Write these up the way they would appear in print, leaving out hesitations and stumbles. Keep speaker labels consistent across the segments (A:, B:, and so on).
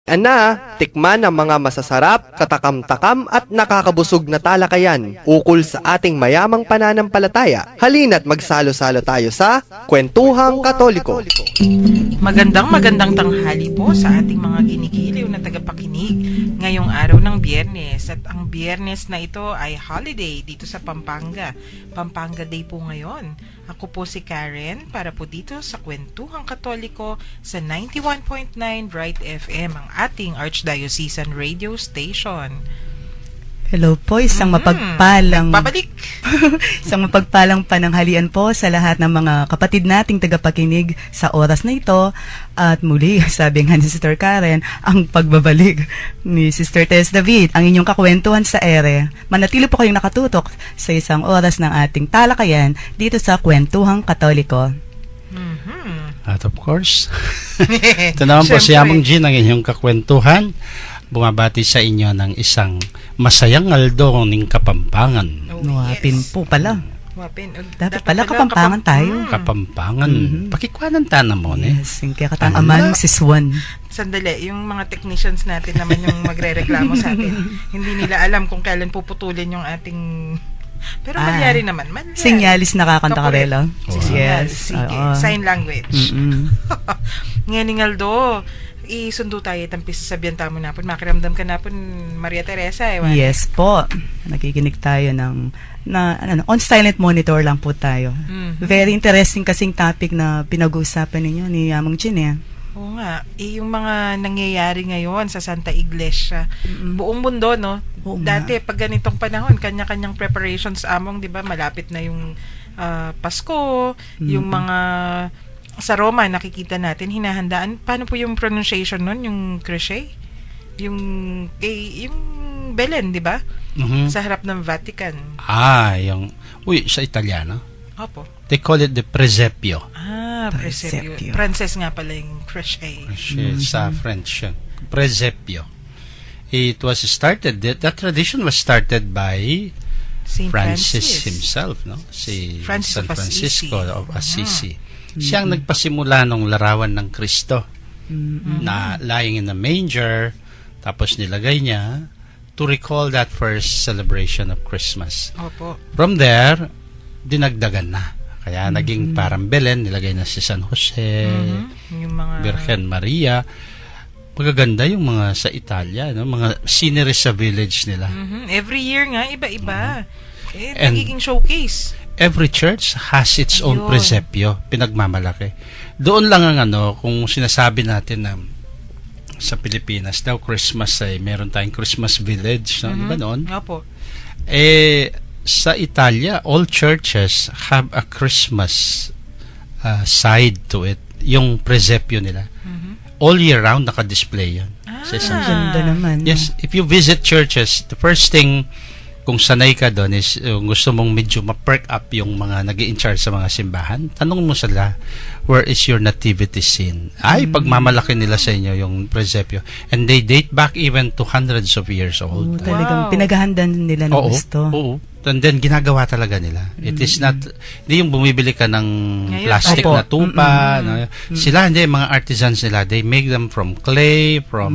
A: Tikman ang mga masasarap, katakam-takam at nakakabusog na talakayan ukol sa ating mayamang pananampalataya. Halina't magsalo-salo tayo sa Kwentuhang Katoliko.
B: Magandang tanghali po sa ating mga ginigiliw na tagapakinig ngayong araw ng Biyernes. At ang Biyernes na ito ay holiday dito sa Pampanga. Pampanga Day po ngayon. Ako po si Karen para po dito sa Kwentuhang Katoliko sa 91.9 Bright FM, ang ating Archdiocesan Radio Station.
C: Hello po, isang mapagpalang
B: Babalik!
C: isang mapagpalang pananghalian po sa lahat ng mga kapatid nating tagapakinig sa oras na ito. At muli, sabi nga ni Sister Karen, ang pagbabalik ni Sister Tess David, ang inyong kakwentuhan sa ere. Manatili po kayong nakatutok sa isang oras ng ating talakayan dito sa Kwentuhang Katoliko.
D: At of course, ito naman po si Amang Jean, ang inyong kakwentuhan. Bumabati sa inyo ng isang masayang aldo ng Kapampangan.
C: Wapin po pala.
B: Wapin.
C: Dapat pala Kapampangan tayo.
D: Kapampangan. Pakikwanan tanam mo,
C: Yes, yung kaya katang aman si Swan.
B: Sandali, yung mga technicians natin naman yung magre-reklamo sa atin. Hindi nila alam kung kailan puputulin yung ating... Pero malyari naman. Malyari.
C: Sinyalis nakakanta ka rin lang.
B: Yes. Sige. Sign language. Ngayon, Aldo, isundo tayo tampis sa biyanta mo na po. Makiramdam ka na po, Maria Teresa.
C: Yes po. Nakikinig tayo ng on silent monitor lang po tayo. Very interesting kasing topic na pinag-uusapan ninyo ni Amang Jean eh.
B: Oo nga. Yung mga nangyayari ngayon sa Santa Iglesia, buong mundo, no? Dati, pag ganitong panahon, kanya-kanyang preparations among, di ba, malapit na yung Pasko, yung mga sa Roma, nakikita natin, hinahandaan. Paano po yung pronunciation nun? Yung crochet? Yung Belen, di ba? Sa harap ng Vatican.
D: Sa Italiano?
B: Opo.
D: They call it the presepio.
B: Presepio. Frances nga pala yung crochet.
D: Sa French. Presepio. It was started, that tradition was started by
B: Saint
D: Francis himself, no? Si
B: Francis
D: San
B: of
D: Francisco of Assisi. Siya ang nagpasimula ng larawan ng Kristo na lying in a manger, tapos nilagay niya to recall that first celebration of Christmas.
B: Opo.
D: From there, dinagdagan na. Kaya naging parang Belen, nilagay na si San Jose,
B: yung mga
D: Virgen Maria. Magaganda yung mga sa Italia, no? Mga scenery sa village nila.
B: Every year nga, iba-iba. Nagiging showcase.
D: Every church has its own presepio, pinagmamalaki. Doon lang ang kung sinasabi natin na sa Pilipinas daw Christmas ay meron tayong Christmas village, no? Diba noon?
B: Opo.
D: Sa Italia, all churches have a Christmas side to it, yung presepio nila. All year round naka-display yan.
C: Ganda naman.
D: Yes, if you visit churches, the first thing, kung sanay ka doon is gusto mong medyo ma-perk up yung mga nag-i-in-charge sa mga simbahan, tanong mo sila, where is your nativity scene? Pagmamalaki nila sa inyo yung presepio. And they date back even to hundreds of years old.
C: Talagang pinaghahandaan nila ng gusto.
D: Oo. And then, ginagawa talaga nila. It is not, hindi yung bumibili ka ng plastic na tupa. No? Sila, hindi, mga artisans nila, they make them from clay, from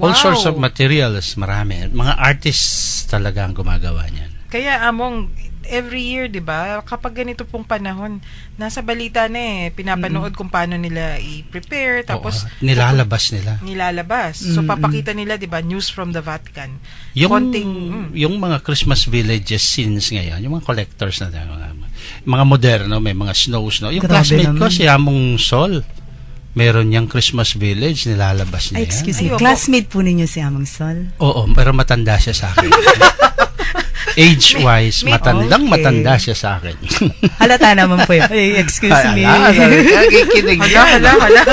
D: all sorts of materials. Marami. Mga artists talaga ang gumagawa niyan.
B: Kaya among every year, 'di ba? Kapag ganito pong panahon, nasa balita na pinapanood kung paano nila i-prepare, tapos
D: nilalabas nila.
B: So papakita nila, 'di ba, news from the Vatican.
D: Yung mga Christmas villages scenes ngayon, yung mga collectors na mga moderno, may mga snows, no. Yung classmate ko si Among Sol, meron niyang Christmas village, nilalabas niya.
C: Excuse me, classmate po ninyo si Amang Sol?
D: Oo, pero matanda siya sa akin. Age-wise, matanda siya sa akin.
C: Halata naman po yun. Ay, excuse me.
D: Nagikinig yan.
B: Hala.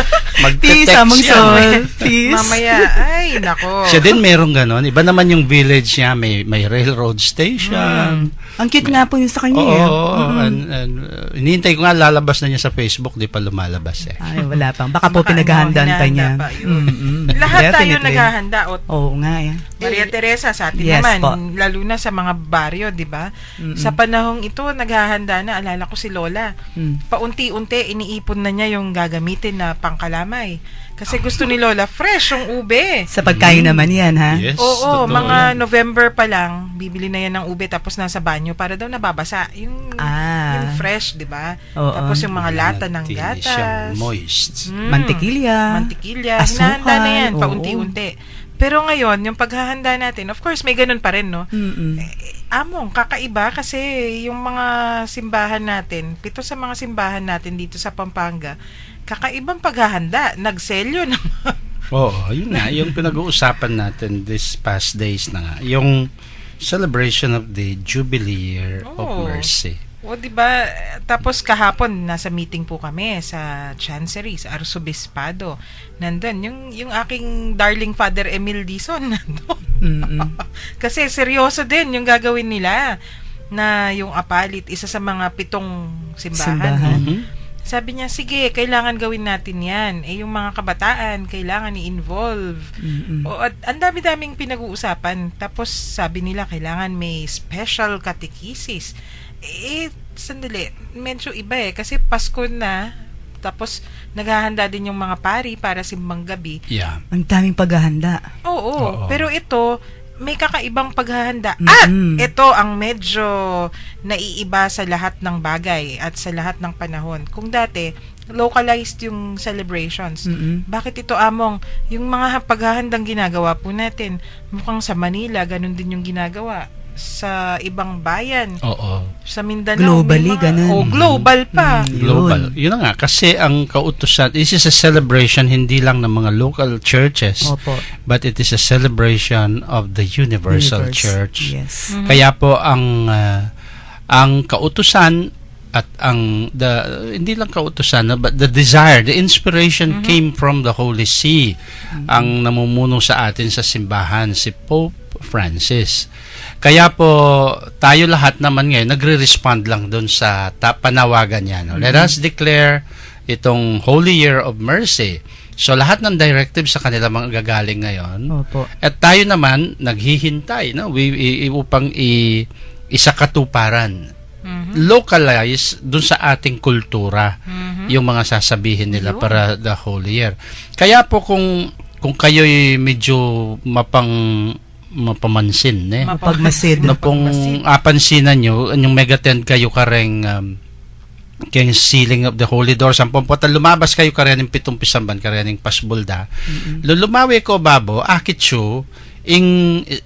C: Peace, Amang Sol. Peace.
B: Mamaya, ay, nako.
D: Siya din merong ganon. Iba naman yung village niya, may railroad station.
C: Ang cute nga po yun sa kanya.
D: Inihintay ko nga, lalabas na niya sa Facebook, di pa lumalabas eh.
C: Ay, wala pang. Baka po pinaghahandaan pa niya.
B: Lahat tayo naghahanda.
C: Oo nga yan.
B: Maria Teresa, sa atin naman, lalo na sa mga baryo, di ba? Sa panahong ito, naghahanda na, alala ko si Lola. Paunti-unti, iniipon na niya yung gagamitin na pangkalamay. Kasi gusto ni Lola, fresh yung ube.
C: Sa pagkain naman yan, ha?
D: Yes,
B: Oo,
D: totoo
B: mga
D: yan.
B: November pa lang, bibili na yan ng ube tapos nasa banyo para daw nababasa. Yung fresh, di ba?
C: Oo.
B: Tapos yung mga lata ng
D: Manatili
B: gatas.
D: siyang moist.
C: Mantikilya.
B: Mantikilya.
C: Asukal,
B: Hinahanda na yan,
C: oo.
B: paunti-unti. Pero ngayon, yung paghahanda natin, of course, may ganun pa rin, no?
C: Mm-mm.
B: Among, kakaiba kasi yung mga simbahan natin, 7 sa mga simbahan natin dito sa Pampanga, kakaibang paghahanda. Nagselyo ng
D: Oo, yun nga. Yung pinag-uusapan natin this past days na nga. Yung celebration of the Jubilee Year of
B: Oo.
D: Mercy.
B: O, di ba? Tapos kahapon, nasa meeting po kami sa Chancery, sa Arsobispado. Nandun, yung aking darling Father Emil Dizon, nandun.
C: Mm-mm.
B: Kasi seryoso din yung gagawin nila na yung apalit, isa sa mga 7 simbahan.
C: Simbahan.
B: No?
D: Mhm.
B: Sabi niya, sige, kailangan gawin natin yan. Yung mga kabataan, kailangan i-involve.
C: Mm-mm.
B: O, at ang dami-daming pinag-uusapan. Tapos sabi nila, kailangan may special catechesis. Sandali, medyo iba kasi Pasko na, tapos naghahanda din yung mga pari para simbang gabi.
D: Yeah.
C: Ang daming paghahanda.
B: Oo,
D: Oo.
B: pero ito, may kakaibang paghahanda.
C: Mm-mm.
B: At ito ang medyo naiiba sa lahat ng bagay at sa lahat ng panahon. Kung dati, localized yung celebrations.
C: Mm-mm.
B: Bakit ito, Among? Yung mga paghahandang ginagawa po natin, mukhang sa Manila, ganun din yung ginagawa. Sa ibang bayan,
D: Oo.
B: sa Mindanao.
C: Globally,
B: may mga-
C: ganun.
B: Oh, global pa.
D: Global. Yun na nga. Kasi ang kautusan, this is a celebration hindi lang ng mga local churches,
C: Opo.
D: but it is a celebration of the Universal Church.
C: Yes.
D: Kaya po ang kautusan at hindi lang kautusan, no, but the desire, the inspiration came from the Holy See. Ang namumuno sa atin sa simbahan, si Pope Francis. Kaya po tayo lahat naman ngayon nagre-respond lang doon sa panawagan niya. No? Let us declare itong Holy Year of Mercy. So lahat ng directive sa kanila mga gagaling ngayon.
C: Opo.
D: At tayo naman naghihintay, no, upang isakatuparan. Localize dun sa ating kultura yung mga sasabihin nila
B: Yun.
D: para the Holy Year. Kaya po kung kayo'y medyo mapamansin,
C: Mapagmasid.
D: na pong apansinan nyo, yung megatent kayo kareng kayong sealing of the holy doors, ang pompotan, lumabas kayo karening 7 pisamban, karening pasbulda. Lulumawi ko, babo, akit siyo,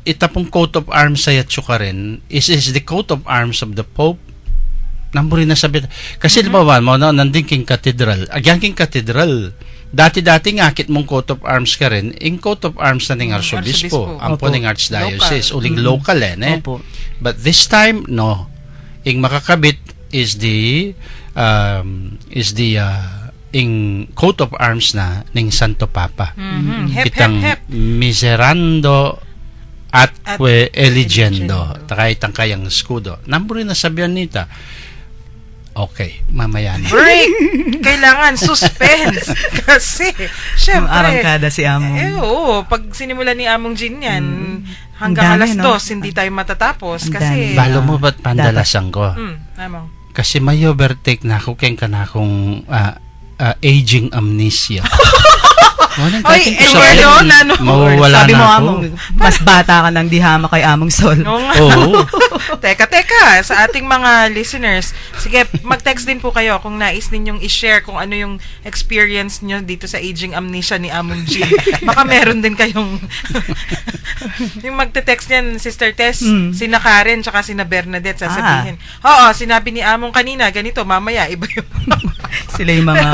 D: itapong coat of arms sa yatso ka rin, is the coat of arms of the Pope. Namburin na sabi. Kasi libawan mo, no, nanding king cathedral. Agyan king cathedral. Dati-dati ngakit mong coat of arms ka rin, in coat of arms na ning Arsobispo, ang
C: Opo.
D: puning Archdiocese,
B: Local.
D: uling local
C: Opo.
D: But this time, no. Ing makakabit is the ing coat of arms na ning Santo Papa.
B: Hep,
D: Kitang
B: hep, hep.
D: miserando atque eligendo.
B: eligendo.
D: Takay tangkayang skudo. Namburin na sabihan nita. Okay, mamaya na.
B: Break! Kailangan suspense. Kasi, syempre,
C: Arangkada si Among.
B: oo, pag sinimula ni Among Jean yan,
C: Ang
B: hanggang
C: dami,
B: alas
C: no?
B: 2, hindi tayo matatapos.
C: Ang
B: Kasi,
C: dami.
D: Balo mo ba't pandalasan ko?
B: Among.
D: Kasi may overtake na ako kaya ka na akong aging amnesia.
B: Oy, Eduardo, nano?
D: Mawawala
C: Sabi
D: na
C: mo,
D: ako.
C: Among, mas bata ka ng dihama kay Among Sol.
B: Oo nga.
D: Oo.
B: Teka, sa ating mga listeners, sige, mag-text din po kayo kung nais ninyong i-share kung ano yung experience nyo dito sa aging amnesia ni Among G. Baka meron din kayong yung magte-text niyan, Sister Tess, sina Karen, tsaka sina Bernadette, sasabihin, oo, sinabi ni Among kanina, ganito, mamaya, iba yung
C: Sila yung mga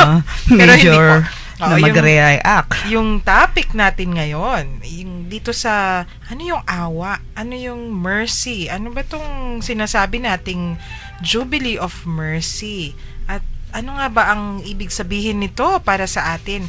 B: Pero hindi
C: major
B: po.
C: na
B: Oo,
C: mag-react.
B: yung topic natin ngayon, yung dito sa, ano yung awa? Ano yung mercy? Ano ba tong sinasabi nating Jubilee of Mercy? At ano nga ba ang ibig sabihin nito para sa atin?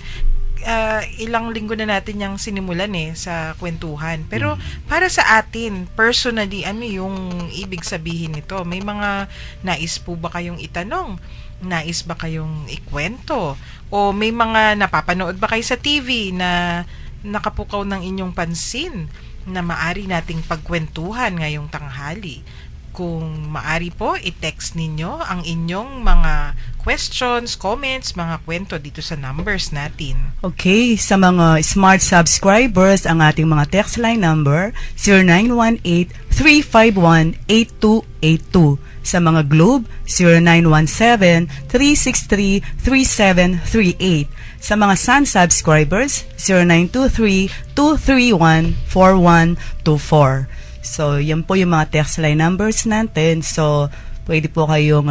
B: Ilang linggo na natin yung sinimulan sa kwentuhan. Pero para sa atin, personally, ano yung ibig sabihin nito? May mga nais po ba kayong itanong? Nais ba kayong ikwento? O may mga napapanood ba kayo sa TV na nakapukaw ng inyong pansin na maari nating pagkwentuhan ngayong tanghali? Kung maari po, i-text ninyo ang inyong mga questions, comments, mga kwento dito sa numbers natin.
C: Okay, sa mga smart subscribers, ang ating mga text line number 0918-351-8282. Sa mga Globe, 0917-363-3738. Sa mga Sun subscribers, 0923-231-4124. So, yan po yung mga text line numbers natin. So, pwede po kayong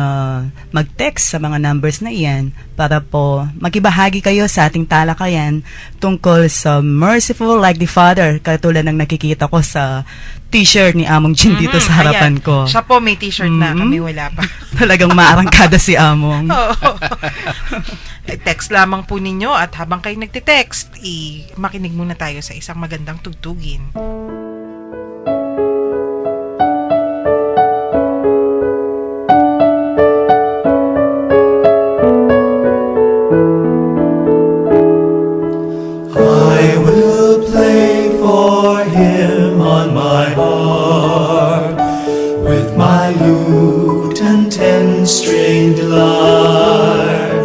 C: mag-text sa mga numbers na iyan para po makibahagi kayo sa ating talakayan tungkol sa Merciful Like the Father, katulad ng nakikita ko sa t-shirt ni Among Jin dito sa harapan
B: Ayan.
C: ko.
B: Siya po may t-shirt na, kami wala pa.
C: Talagang maarangkada si Among.
B: Oo. Text lamang po ninyo at habang kayo nagte-text, makinig muna tayo sa isang magandang tugtugin.
E: I will play for him on my harp, with my lute and 10-stringed lyre.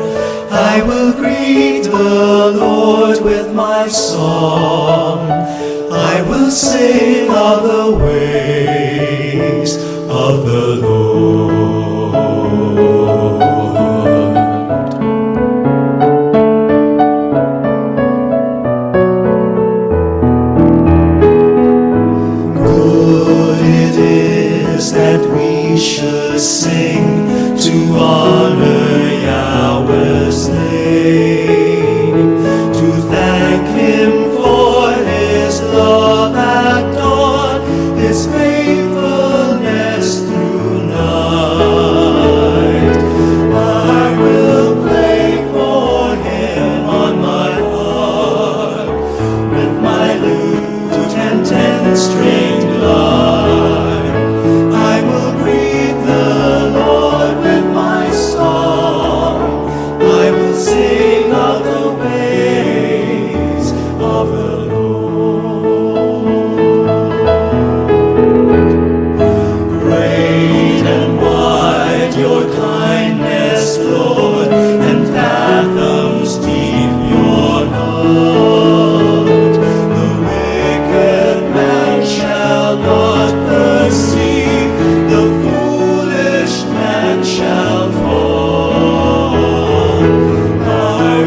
E: I will greet the Lord with my song. I will sing of the ways of the Lord. Good it is that we should sing to honor Yahweh's name, to thank Him for His love at dawn, His faithfulness through night. I will play for Him on my harp, with my lute and 10-stringed lyre. I will greet the Lord with my song. I will sing of the ways of the Lord. Great and wide your kindness, Lord, and fathoms deep your heart. The wicked man shall not perceive, the foolish man shall fall. I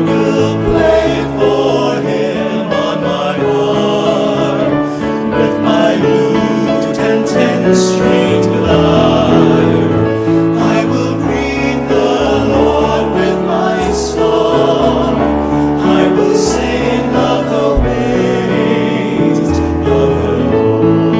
E: will play for him on my harp, with my lute and 10-stringed lyre. I will greet the Lord with my song. I will sing of the ways of the Lord.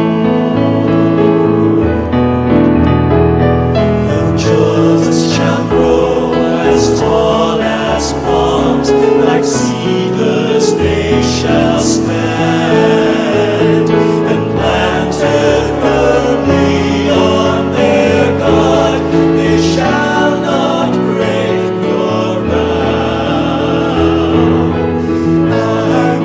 E: The just shall grow as tall as palms, like cedars they shall stand, and planted firmly on their God, they shall not break your bound. I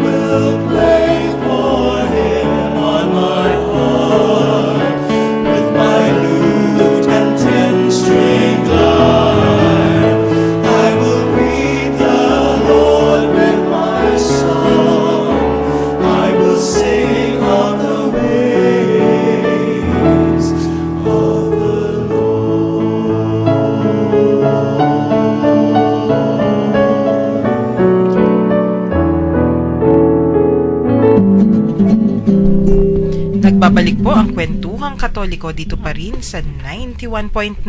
E: will play for him on my harp, with my lute and 10-stringed lyre. I will greet the Lord with my song. I will sing of the ways of the
B: Nagbabalik po ang Kwentuhang Katoliko dito pa rin sa 91.9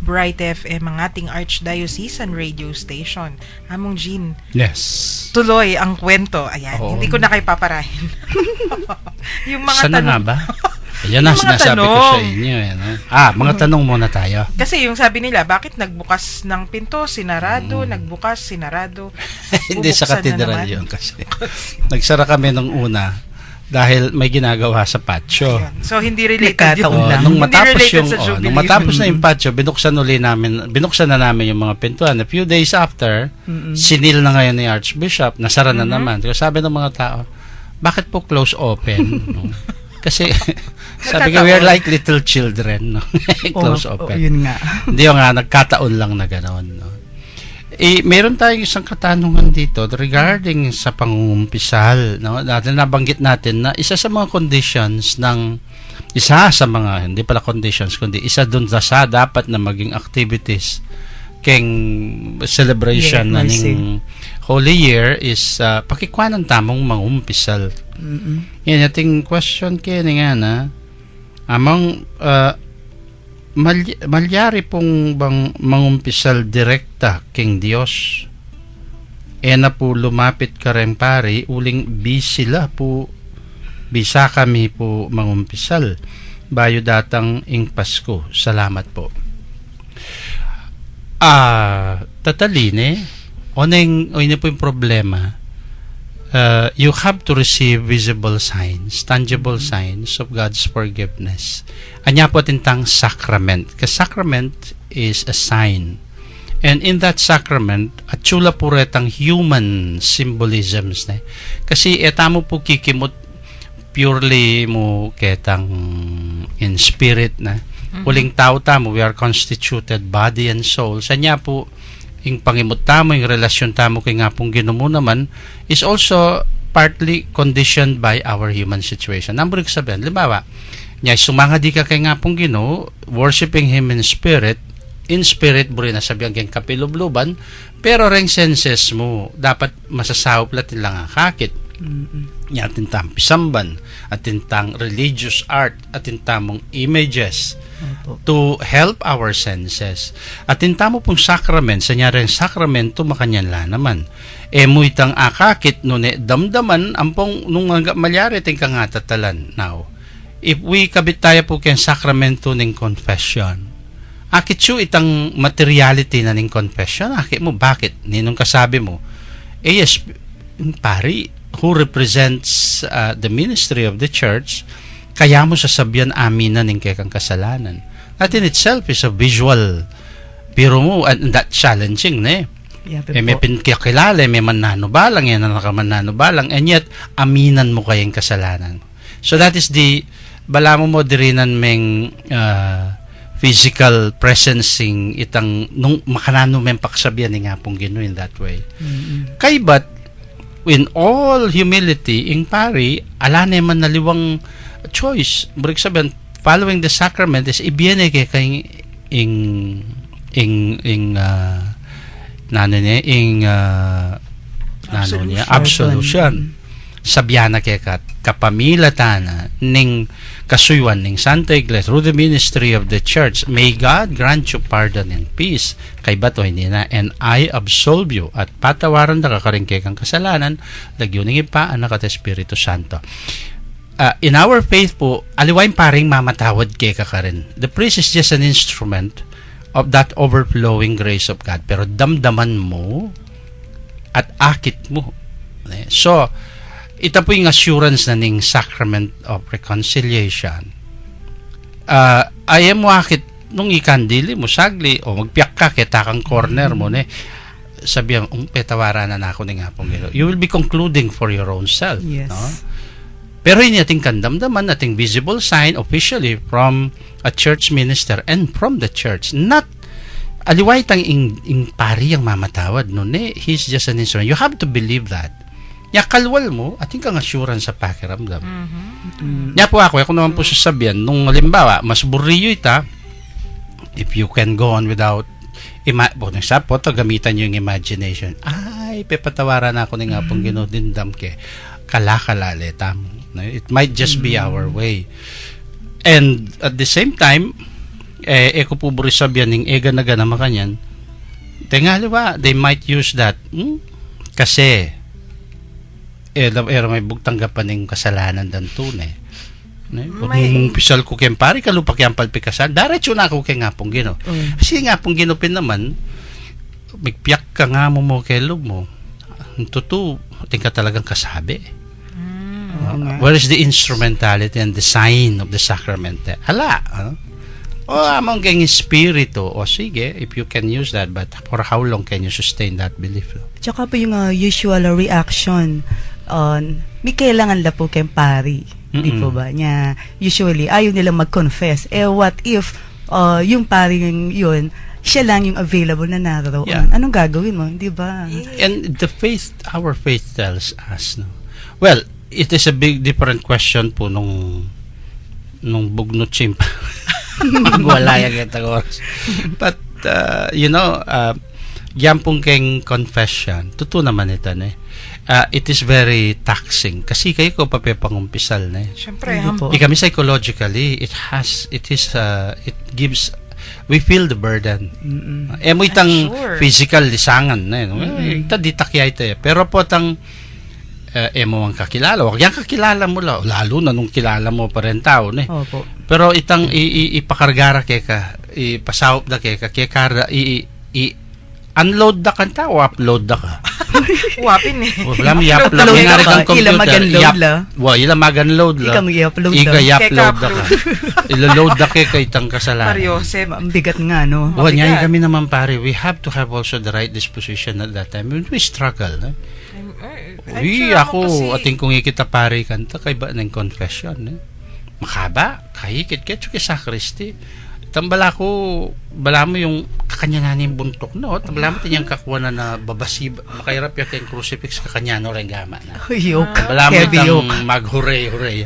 B: Bright FM, ang ating Archdiocesan radio station. Among Jean,
D: Yes.
B: tuloy ang kwento. Ayan,
D: Oo.
B: hindi ko na kayo paparahin. Yung mga
D: Sana nga
B: tanong.
D: ba? Ayan na,
B: Yung mga
D: sinasabi ko
B: tanong.
D: sa inyo. Mga tanong muna tayo.
B: Kasi yung sabi nila, bakit nagbukas ng pinto, sinarado, nagbukas, sinarado.
D: Hindi sa
B: bubuksan na
D: katedral
B: naman.
D: yun kasi. Nagsara kami nung una dahil may ginagawa sa patio.
B: Ayan. So, hindi related
C: Nagkataon
B: yun.
C: lang.
D: Nung
B: Hindi
D: matapos
B: related
D: yung
B: sa Jubilee.
D: nung matapos na yung patio, binuksan na namin yung mga pintuan. A few days after, sinil na ngayon ni Archbishop, nasara na naman. Kaya sabi ng mga tao, bakit po close open? No? Kasi Sabi ko, we're like little children. No? Close open.
C: Yun nga.
D: Hindi yung nga, nagkataon lang na gano'n. No? Meron tayong isang katanungan dito regarding sa pangumpisal. No? Dahil nabanggit natin na isa sa mga conditions hindi pala conditions, kundi isa dun sa dapat na maging activities keng celebration na ning Holy Year is pakikuan ng tamong mangumpisal. Yan ating question kaya nga na among malyari pong bang mangumpisal direkta king Dios na po lumapit ka rin pare uling bisa kami po mangumpisal bayo datang ing Pasko. Salamat po. Tataline oneng po yung problema. You have to receive visible signs, tangible signs of God's forgiveness. Anya po tintang sacrament. Kasi sacrament is a sign. And in that sacrament, at chula po retang human symbolisms. Kasi etamo po kikimot purely mo ketang in spirit na. Uling tao tamo, we are constituted body and soul. Sa niya po, yung pangimot tamo, yung relasyon tamo kay nga pong Ginoo naman is also partly conditioned by our human situation. Number sabihin, limbawa, niya sumanga di ka kay nga pong Ginoo, worshiping Him in spirit buri na sabihan kayong kapilubluban, pero ring senses mo, dapat masasawap latin lang ang kakit. Niya tintang pisamban, at tintang religious art, at tintamong images to help our senses. At tintamo pong sacrament, sa niya rin sakramento makanyan la naman. Mo itang akakit no damdaman ampong nung malyari ting kangatatalan. Now, if we kabit tayo po kayong sakramento ng confession, akit siyo itang materiality na ng confession, akit mo, bakit? Ninong kasabi mo, yes, pari, who represents the ministry of the church, kaya mo sasabihan amin na ng kekang kasalanan. That in itself is a visual biro mo, and that challenging na may pinkakilala, may manano balang, yan na nakamanano balang, and yet aminan mo kayang kasalanan. So that is the bala mo dirinan meng physical presencing itang nung makanano men paksabihan ni nga pong Ginoo in that way. Kay but in all humility ing pari ala naman naliwang choice. Balik sabihin, following the sacrament is ibiyene kay ing absolution. Sabyana kay kapamilatana ning kasuywan ning Santa Iglesia through the ministry of the church. May God grant you pardon and peace. Kay bato hindi na, and I absolve you, at patawaran na kakaringke kang kasalanan, lagyo ning ipaan na kata Espiritu Santo. In our faith po, aliwain paring mamatawad kay kakarin. The priest is just an instrument of that overflowing grace of God. Pero damdaman mo at akit mo. So, ito po yung assurance na ning sacrament of reconciliation. Ayaw mo akit nung ikandili mo sagli o magpiyak ka kita kang corner mo sabihan petawaran na ako ni nga pong Ginoo. You will be concluding for your own self.
C: Yes.
D: No? Pero hindi ating kandamdaman, ating visible sign officially from a church minister and from the church. Not aliway tang ing pari ang mamatawad no he's just an instrument. You have to believe that. Kalwal mo, ating kang assurance sa pakiramdam. Po ako naman po sasabihan, nung halimbawa, mas buriyo ita, if you can go on without, gamitan nyo yung imagination. Ay, pepatawaran ako ni nga pong Ginoo dindam ke, kalakalale tamo. It might just be our way. And at the same time, ko po buri sabihan ng na gana makanyan, tingali ba, they might use that, kasi, may bugtanggapan ng kasalanan dan tunay. Kung pisal ko kayong pari, kalupak yung palpikasan, diretso na ako kay nga pong Ginoo. Kasi nga pong Ginoo naman, magpiyak ka nga mo kay loob mo. Totoo, tingka talagang kasabi. Where is the instrumentality and the sign of the sacrament? Ala, among kayong espiritu, sige, if you can use that, but for how long can you sustain that belief?
C: Tsaka po yung usual reaction on may kailangan la po kayong pari. Di po ba? Niya, usually, ayaw nilang mag-confess. What if yung paring yun, siya lang yung available na naroon?
D: Yeah.
C: Anong gagawin mo? Di ba?
D: And our faith tells us, no? Well, it is a big different question po nung bugnot chimpa. Magwala yung oras. But, yan pong keng confession, totoo naman ito, ne? It is very taxing. Kasi kayo ko papepangumpisal, ne?
B: Siyempre,
C: Hindi po.
D: Kami psychologically, it gives, we feel the burden. Mo itang
B: sure.
D: physical lisangan na yun. Ita di takya ito eh. Pero po tang mo ang kakilala. Wag yan kakilala mo la. Lalo na nung kilala mo pa rin tao. Ne?
C: Opo.
D: Pero itang ipakargara kaya ka, ipasawop da kaya ka, kaya kara, unload da kanta o upload da ka.
B: Wapin eh.
D: Wala mo i-upload.
C: Upload
D: Nga
C: ka
D: rin
C: ba?
D: kang computer.
C: Ila mag-unload la.
D: Ila mag-unload la.
C: Ika mag-i-upload
D: Ika
C: la.
D: i-upload da ka. Ilo-load da kay itang kasalanan.
B: Mariosep.
C: Ang bigat nga, no?
D: Well,
B: Mabigat.
D: ngayon kami naman pare, we have to have also the right disposition at that time. When we struggle, no?
B: I'm
D: Uy,
B: sure
D: ako,
B: kasi-
D: ating kung ikita pare kanta, kay ba ng confession, no? Makaba, kahikit ketso kay sakristi. Tambala ko, bala mo yung kakanyanan yung buntok, no? Tambala mo tanyang kakuha na babasib, makahirap yung kayong crucifix kakanyano rin gama na.
C: Yoke.
D: Bala mo
C: Heavy
D: itang
C: yoke.
D: mag-hooray-hooray.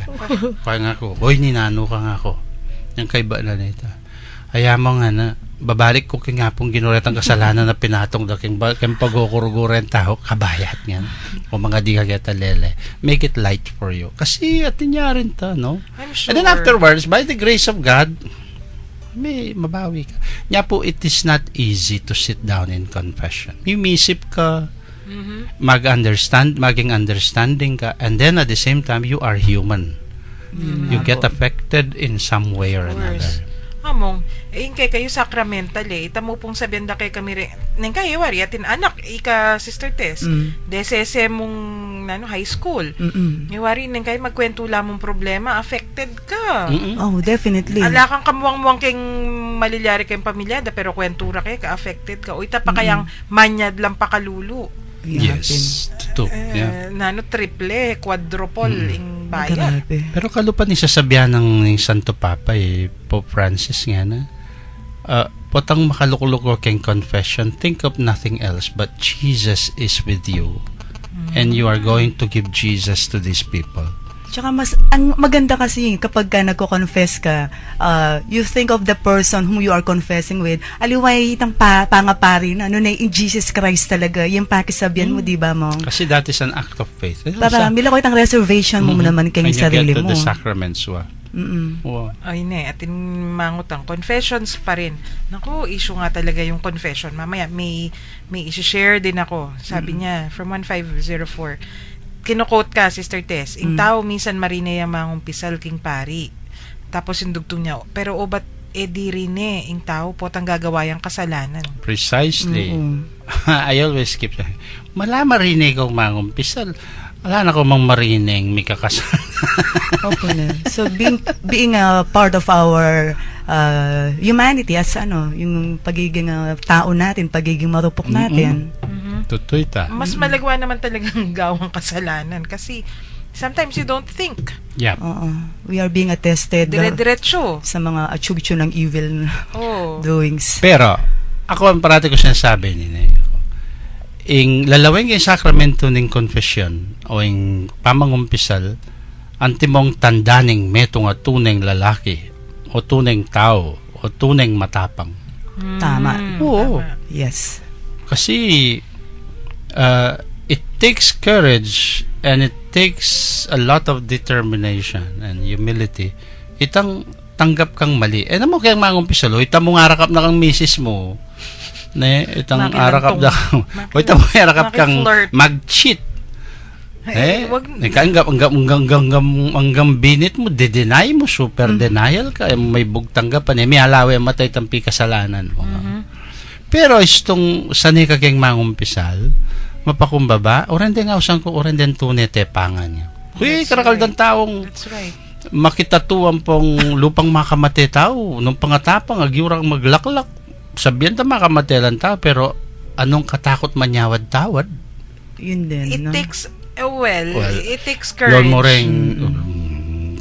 D: Kaya nga ko, boy, ninano ka nga ako. Yung kaiba na nito. Kaya mo nga na, babalik ko kaya nga pong ginuretang kasalanan na pinatong da keng pagkukuruguren tao, kabayat nga. O mga di kageta lele. Make it light for you. Kasi atin niya rin ta, no?
B: I'm sure.
D: And then afterwards, by the grace of God, may mabawi ka. Nga po, it is not easy to sit down in confession. Mimisip ka, maging understanding ka, and then at the same time, you are human. You get affected in some way or
B: Of
D: another.
B: course. Among, kay kayo sacramental ita mo pong sabihan da kay kami rin. Nang kayo, wari, atin anak, ika Sister Tess, DSS mong high school. Wari, nang kayo magkwento lamang problema, affected ka.
C: Oh, definitely.
B: Ala kang kamuwang-muwang kayong malilyari kayong pamilyada, pero kwentura kayo, ka-affected ka. O ita pa kayang manyad lang pakalulu.
D: Yes. Totoo. Yeah.
B: Triple, quadruple, ing bayan.
C: Grabe.
D: Pero kalupan ni sasabihan ng Santo Papa, Pope Francis nga na, potang makalukuloko keng confession, think of nothing else but Jesus is with you. And you are going to give Jesus to these people.
C: Tsaka ang maganda kasi kapag ka nagko-confess ka, you think of the person whom you are confessing with. Aliway itang pangapari na, in Jesus Christ talaga. Yung pakisabihan mo, di ba mo?
D: Kasi that is an act of faith.
C: Para mila ko itang reservation mo naman kayong sarili
D: When you
C: mo.
D: get to the sacraments, wow.
B: Ay ne, atin mangot ang confessions pa rin. Naku, issue nga talaga yung confession. Mamaya, may isi-share din ako. Sabi niya, from 1504, kinukot ka, Sister Tess, ing tao minsan marine yung mga umpisal king pari. Tapos yung dugtong niya, pero ba't di rin ing tao potang gagawa yung kasalanan.
D: Precisely. I always keep saying, marinig ko mangumpisal. Wala na ko mang marining may kakasalanan.
C: Opo na. So being a part of our humanity as yung pagiging tao natin, pagiging marupok natin.
D: Tutoy ta.
B: Mas malagwa naman talagang gawang kasalanan kasi sometimes you don't think.
D: Yeah.
C: We are being attested
B: Dire-diretso.
C: sa mga atsugtsu ng evil
B: Oh.
C: doings.
D: Pero, ako ang parati ko sinasabi nila. Ing lalawin yung sakramento ng confession o yung pamangumpisal, antimong tandaning metong at tuneng lalaki o tuneng tao o tuneng matapang.
C: Tama.
D: Oo.
C: Yes.
D: Kasi it takes courage and it takes a lot of determination and humility. Itang tanggap kang mali. Naman kayang mangumpisalo, itang mong arakap na kang misis mo. Ne, itang arakap na o itang mong arakap kang mag-cheat.
B: Wag
D: Hanggang binit mo, de-deny mo, super denial ka, may bugtanggapan, may halawe matay tampi kasalanan mo. Pero itong sanay ka kayang mangumpisal, mapakumbaba, oran din nga usang ko, oran din tunay tepangan niya. Kuy, karakal ng taong
B: That's right.
D: makitatuan pong lupang makamate tao, nung pangatapang, agyurang maglaklak, sabihan ta makamate lang tao, pero anong katakot manyawad-tawad?
C: Yun din.
B: It
C: no?
B: takes it takes
D: Lord
B: courage.
D: mo rin,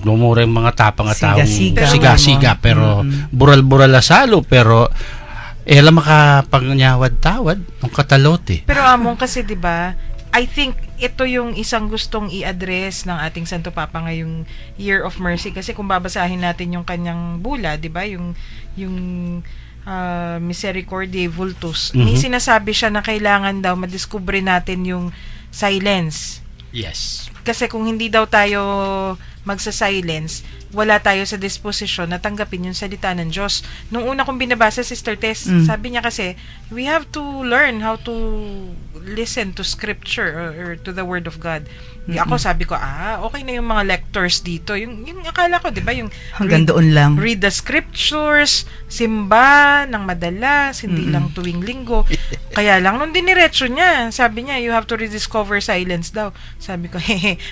D: nagmumura yung mga tapang at taong
C: Siga-siga.
D: siga-siga, pero bural-bural asalo, pero alam makapagnyawad-tawad ng katalote.
B: Pero among kasi 'di ba, I think ito yung isang gustong i-address ng ating Santo Papa ngayong Year of Mercy, kasi kung babasahin natin yung kanyang bula, 'di ba, yung Misericordiae Vultus, may sinasabi siya na kailangan daw madiskubre natin yung silence.
D: Yes.
B: Kasi kung hindi daw tayo magsa-silence, wala tayo sa disposisyon na tanggapin yung salita ng Diyos. Nung una kong binabasa, Sister Tess, sabi niya kasi, we have to learn how to listen to Scripture or to the Word of God. Ako sabi ko, okay na yung mga lectors dito. Yung akala ko, di ba, yung
C: Hanggang doon lang.
B: read the Scriptures, simba ng madalas, hindi lang tuwing linggo. Kaya lang, nung diniretso niya, sabi niya, you have to rediscover silence daw. Sabi ko,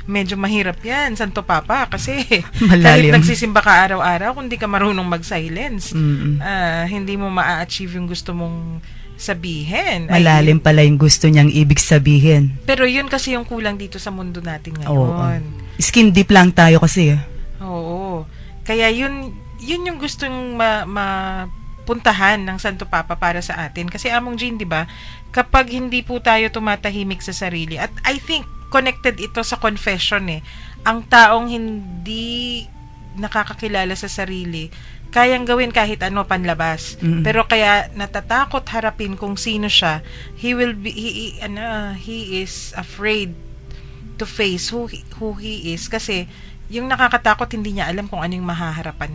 B: medyo mahirap yan, Santo Papa, kasi kahit
C: Malalim.
B: nagsisimba ka araw-araw, kung di ka marunong mag-silence, hindi mo ma-achieve yung gusto mong sabihin.
C: Malalim pala yung gusto niyang ibig sabihin.
B: Pero yun kasi yung kulang dito sa mundo natin
C: Oo.
B: ngayon.
C: Skin deep lang tayo kasi.
B: Oo. Kaya yun yung gustong mapuntahan ng Santo Papa para sa atin. Kasi Among Jean, di ba, kapag hindi po tayo tumatahimik sa sarili, at I think connected ito sa confession ang taong hindi nakakakilala sa sarili, kayang gawin kahit ano panlabas. Pero kaya natatakot harapin kung sino siya, he is afraid to face who he is, kasi yung nakakatakot hindi niya alam kung ano yung mahaharapan.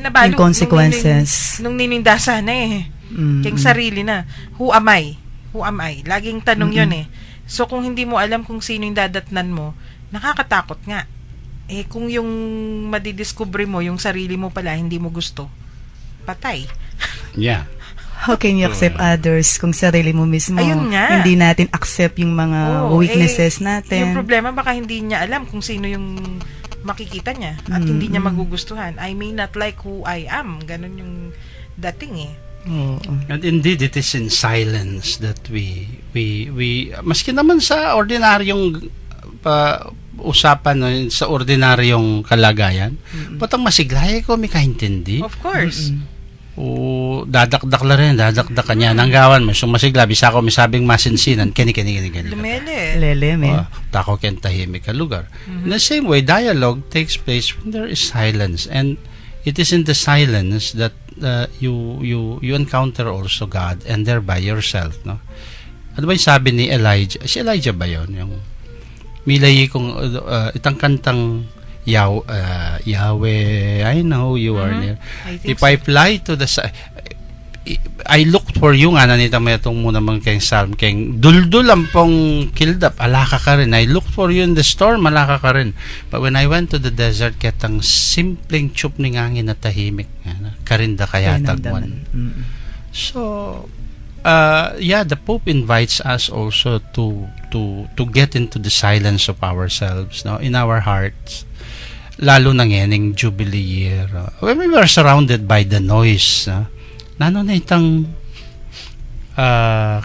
B: Nabalo
C: Yung consequences.
B: nung ninindasa na kayong sarili na. Who am I? Laging tanong yun So kung hindi mo alam kung sino yung dadatnan mo, nakakatakot nga. Kung yung madidiscover mo, yung sarili mo pala, hindi mo gusto, patay.
D: Yeah.
C: How can you accept others kung sarili mo mismo?
B: Ayun nga.
C: Hindi natin accept yung mga weaknesses natin.
B: Yung problema, baka hindi niya alam kung sino yung makikita niya at hindi niya magugustuhan. I may not like who I am. Ganon yung dating
C: Oo.
D: And indeed, it is in silence that we maski naman sa ordinaryong usapan, no, sa ordinaryong kalagayan, patang masiglay ko may kaintindi.
B: Of course.
D: O dadakdak la rin, dadakdak kanya nanggawan mo, so masigla, bisa ko misabing masinsinan, kani.
B: Lumele.
C: Lele, men.
D: Tako ken tahimik ka lugar. In the same way, dialogue takes place when there is silence, and it is in the silence that you encounter also God, and thereby yourself, no? Ano ba yung sabi ni Elijah? Si Elijah ba yun? Yung milay kong itang kantang Yahweh, I know you are near. If I fly to the I looked for you nga nanita mo itong muna mga kayong psalm kayong duldul ang pong kildap, alaka ka rin. I looked for you in the storm, alaka ka rin. But when I went to the desert, ketang simpleng chup ni ngangin na tahimik karinda kayatag one. So the Pope invites us also to get into the silence of ourselves, no, in our hearts, lalo na ngayon Jubilee year, when we were surrounded by the noise, nano na itang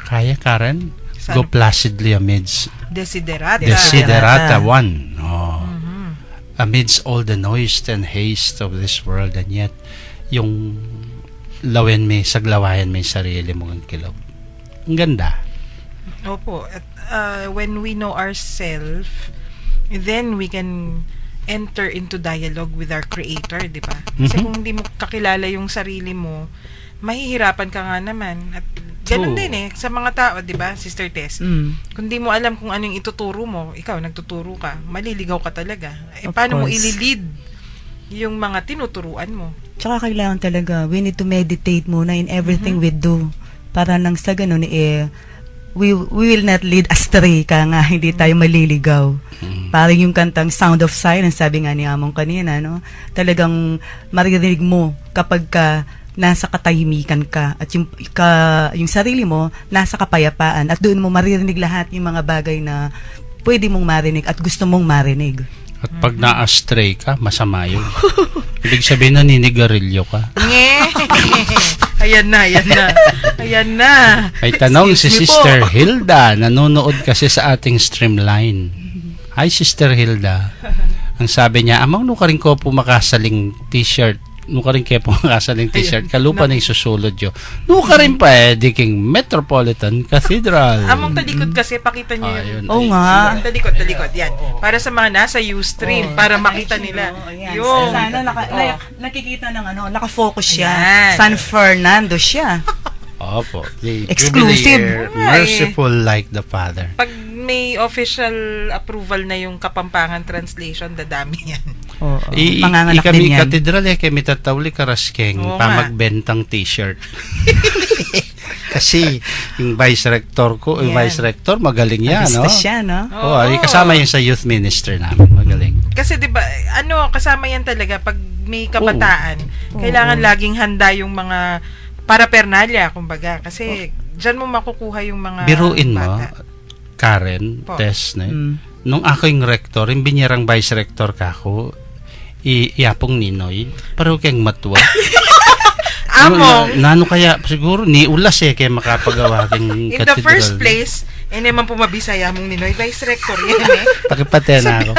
D: kaya Karen go placidly amidst desiderata one, amidst all the noise and haste of this world, and yet yung lawen may saglawayan may sarili mo ang kilaw. Ang ganda.
B: Opo. At when we know ourselves, then we can enter into dialogue with our Creator, di ba? Kasi kung hindi mo kakilala yung sarili mo, mahihirapan ka nga naman. At ganun din sa mga tao, di ba, Sister Tess? Kung di mo alam kung anong ituturo mo, ikaw, nagtuturo ka, maliligaw ka talaga. Paano mo ililid yung mga tinuturuan mo?
C: Tsaka kailangan talaga, we need to meditate muna in everything we do. Para nang sa ganun, we will not lead astray ka nga, hindi tayo maliligaw. Parang yung kantang Sound of Silence, sabi nga ni Among kanina, no? Talagang maririnig mo kapag ka nasa katahimikan ka at yung sarili mo nasa kapayapaan, at doon mo maririnig lahat yung mga bagay na pwede mong marinig at gusto mong marinig.
D: At pag na-astray ka, masama yun. Ibig sabihin na ninigarilyo ka.
B: Ayan na.
D: Ay tanong si
B: Excuse me
D: Sister
B: po.
D: Hilda, nanonood kasi sa ating streamline. Hi Sister Hilda. Ang sabi niya, amang no ka rin ko po makasaling t-shirt. No ka rin kayo po makasaling t-shirt. Kalupa na yung susulod yun. No ka rin pa di king Metropolitan Cathedral.
B: Among talikod kasi, pakita niyo
D: Ayun.
C: Oo nga.
B: Talikod, yan. Para sa mga nasa Ustream, para makita nila. Yung,
C: Sana nakikita ng naka-focus siya.
B: Ayan.
C: San Fernando siya.
D: Opo. The
C: Exclusive.
D: Jubilee Year,
B: Oo nga
D: merciful like the Father.
B: pag may official approval na yung Kapampangan translation, dadami yan.
C: Oo. Manganganak
D: Kami
C: din yan.
D: katedral kami tatawli karaskeng
B: Oo
D: pa
B: nga.
D: magbentang t-shirt. Kasi yung vice rector ko, yung
B: Yan.
D: vice rector magaling yan, no?
C: Basta siya, no?
D: Oh, kasama yun sa youth minister namin, magaling.
B: Kasi 'di ba, kasama yan talaga pag may kabataan, kailangan laging handa yung mga paraphernalia, kumbaga, kasi diyan mo makukuha yung mga
D: Biruin mo,
B: bata.
D: Karen,
B: Po.
D: Tess, no?
C: Mm.
D: Nung ako yung rector, yung binyerang vice rector ka ako, iyapong ninoy, pareho kayong matwa.
B: Among,
D: Nano kaya, siguro, ni ulas kaya makapagawa keng
B: in the first place, naman pumabisaya mong ninoy, vice rector yan
D: Pakipate na ako.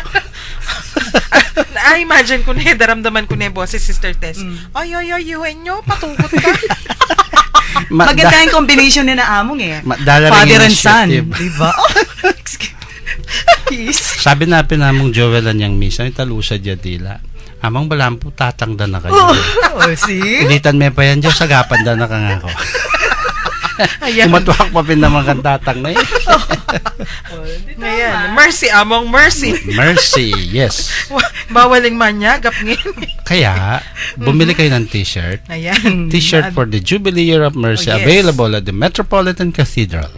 B: Imagine ko na, daramdaman ko na yung boses, Sister Tess. Ay, yuhin nyo, patukot ka.
C: Maganda yung combination ni na Among eh.
D: Dala rin
C: Father and son.
D: initiative.
C: Diba? Peace.
D: Sabi na pinamong Joel ang misa, italusa dila. Amang balang po tatangda na kayo.
C: Oh, see?
D: Ulitan me pa yan, Diyos, sagapan da na ka nga ako.
B: Ayan.
D: Kumatuwak pa pin naman kang tatang na yun.
B: Ngayon, mercy, Among, mercy.
D: Mercy, yes.
B: Bawaling manyagap ngayon.
D: Kaya, bumili kayo ng t-shirt.
B: Ayan.
D: T-shirt for the Jubilee Year of Mercy,
B: Oh, yes.
D: available at the Metropolitan Cathedral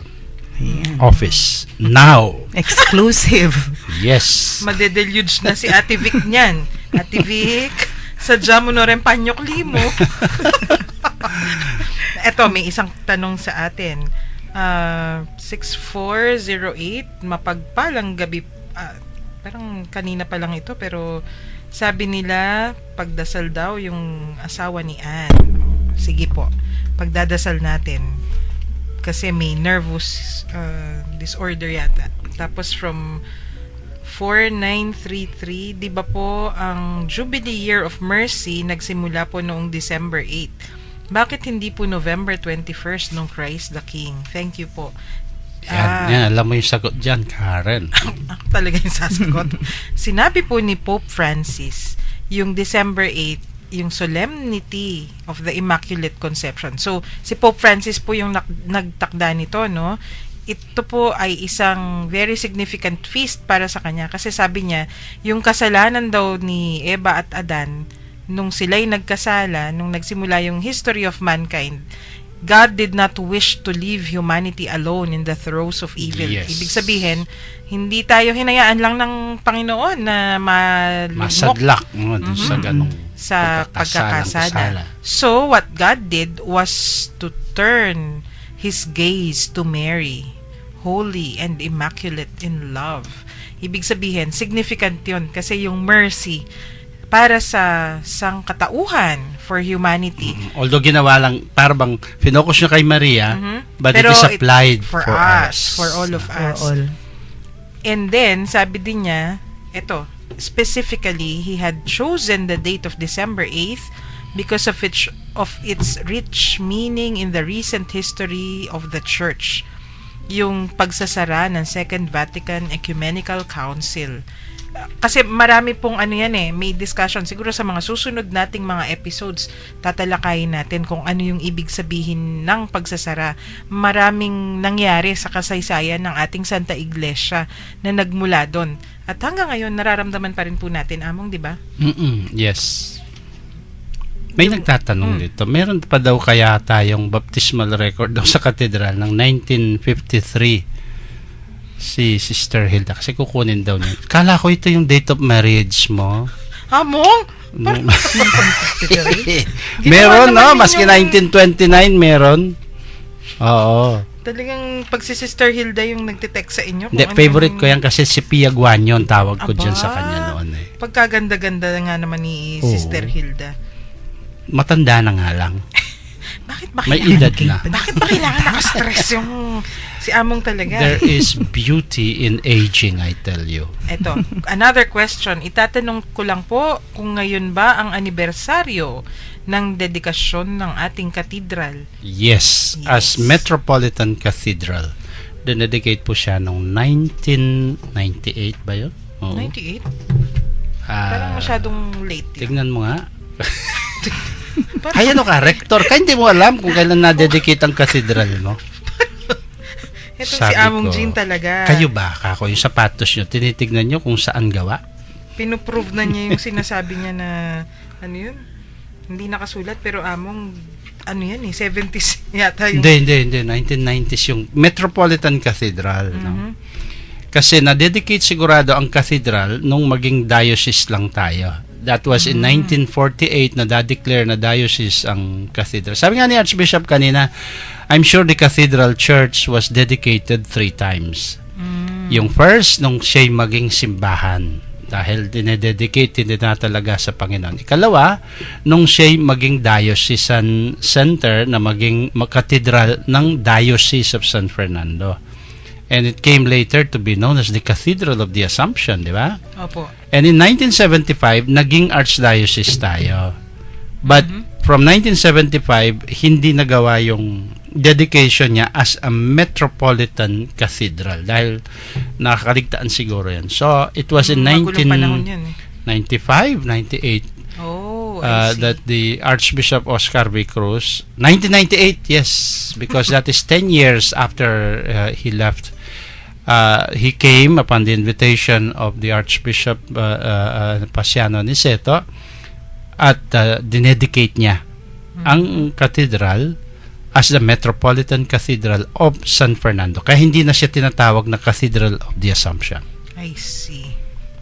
D: office. Now.
C: Exclusive.
D: Yes.
B: Madedeluge na si Ate Vic niyan. Ate Vic, sadya mo na rin panyokli mo. Eto, may isang tanong sa atin. 6408, mapagpalang gabi. Parang kanina pa lang ito, pero sabi nila, pagdasal daw yung asawa ni Ann. Sige po, pagdadasal natin. Kasi may nervous disorder yata. Tapos from 4933, di ba po ang Jubilee Year of Mercy nagsimula po noong December 8. Bakit hindi po November 21st nung Christ the King? Thank you po.
D: Yan, alam mo yung sagot dyan, Karen.
B: Ako talaga yung sasagot. Sinabi po ni Pope Francis, yung December 8, yung Solemnity of the Immaculate Conception. So, si Pope Francis po yung nagtakda nito, no? Ito po ay isang very significant feast para sa kanya kasi sabi niya, yung kasalanan daw ni Eva at Adan, nung sila'y nagkasala, nung nagsimula yung history of mankind, God did not wish to leave humanity alone in the throes of evil.
D: Yes.
B: Ibig sabihin, hindi tayo hinayaan lang ng Panginoon na malugmok
D: Masadlak mo dun sa ganong
B: sa pagkakasala. So, what God did was to turn His gaze to Mary, holy and immaculate in love. Ibig sabihin, significant yun kasi yung mercy para sa sangkatauhan for humanity.
D: Although ginawa lang, parang finokus nyo kay Maria, but
B: Pero
D: it is applied
B: for
D: for
B: us,
D: us.
B: for all of
C: For
B: us.
C: all.
B: And then, sabi din niya, ito, specifically, he had chosen the date of December 8th because of its rich meaning in the recent history of the Church. Yung pagsasara ng Second Vatican Ecumenical Council. Kasi marami pong may discussion. Siguro sa mga susunod nating mga episodes, tatalakayin natin kung ano yung ibig sabihin ng pagsasara. Maraming nangyari sa kasaysayan ng ating Santa Iglesia na nagmula doon. At hanggang ngayon, nararamdaman pa rin po natin, Among, di ba?
D: Yes. May nagtatanong dito, meron pa daw kaya tayong baptismal record daw sa katedral ng 1953 si Sister Hilda kasi kukunin daw niya. Kala ko ito yung date of marriage mo.
B: Among?
D: Meron, no?
B: naman
D: Maski
B: yung-
D: 1929 meron. Oo.
B: Talagang pag si Sister Hilda yung nagtitext sa inyo.
D: Hindi,
B: kung
D: favorite
B: anong-
D: ko yan kasi si Pia Guanyon tawag ko dyan sa
B: Aba,
D: kanya noon eh.
B: Pagkaganda-ganda nga naman ni
D: Oo.
B: Sister Hilda.
D: Matanda na nga lang.
B: Bakit ba
D: May
B: kailangan?
D: edad na.
B: Bakit ba kailangan naka-stress yung si Among talaga?
D: There is beauty in aging, I tell you.
B: Eto, another question. Itatanong ko lang po kung ngayon ba ang anibersaryo ng dedikasyon ng ating katedral.
D: Yes, as
B: Yes.
D: Metropolitan Cathedral. Dinedicate po siya noong 1998 ba yun? Oo.
B: 98?
D: Ah,
B: Parang masyadong late yun.
D: tignan mo nga.
B: Parang-
D: Ay, ano ka, rector? Kaya hindi mo alam kung kailan na-dedicate ang cathedral mo.
B: Ito si
D: Sabi
B: Among
D: ko,
B: Jean talaga.
D: Kayo ba, kako, yung sapatos nyo, tinitignan nyo kung saan gawa?
B: Pinuprove na niya yung sinasabi niya na, ano yun? Hindi nakasulat, pero Among, ano yan 70s yata yung...
D: Hindi. 1990s yung Metropolitan Cathedral. No?
B: Mhm.
D: Kasi na-dedicate sigurado ang cathedral nung maging diocese lang tayo. That was in 1948 na da-declare na diocese ang cathedral. Sabi nga ni Archbishop kanina, I'm sure the cathedral church was dedicated 3 times. Yung first, nung siya'y maging simbahan. Dahil dinededicate din na talaga sa Panginoon. Ikalawa, nung siya'y maging diocesan center na maging cathedral ng Diocese of San Fernando. And it came later to be known as the Cathedral of the Assumption, di ba?
B: Opo.
D: And in 1975, naging archdiocese tayo. But from 1975, hindi nagawa yung dedication niya as a metropolitan cathedral dahil nakakaligtaan siguro yan. So, it was in
B: Magulong panahon yan
D: 1995, 98
B: Oh, I see.
D: that the Archbishop Oscar V. Cruz, 1998, yes, because that is 10 years after he left. He came upon the invitation of the Archbishop Pasiano Niceto at dinedicate niya ang cathedral as the Metropolitan Cathedral of San Fernando. Kaya hindi na siya tinatawag na Cathedral of the Assumption.
B: I see.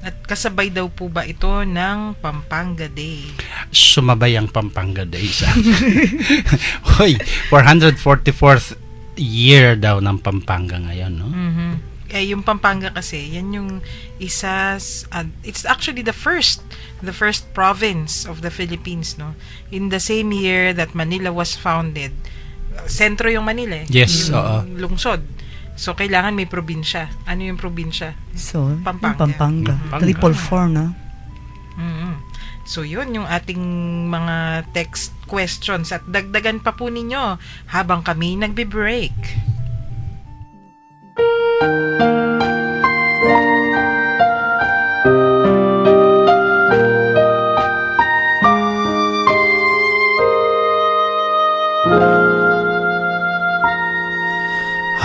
B: At kasabay daw po ba ito ng Pampanga Day?
D: Sumabay ang Pampanga Day sa Hoy, 444th year daw ng Pampanga ngayon, no?
B: Yung Pampanga kasi, yan yung isa, it's actually the first province of the Philippines, no? In the same year that Manila was founded, sentro yung Manila,
D: Yes,
B: yung
D: oo.
B: lungsod. So, kailangan may probinsya. Ano yung probinsya?
C: So,
B: Pampanga.
C: Pampanga.
D: Pampanga.
C: 444, no?
B: Mhm. So, yun yung ating mga text questions. At dagdagan pa po ninyo habang kami nagbe-break.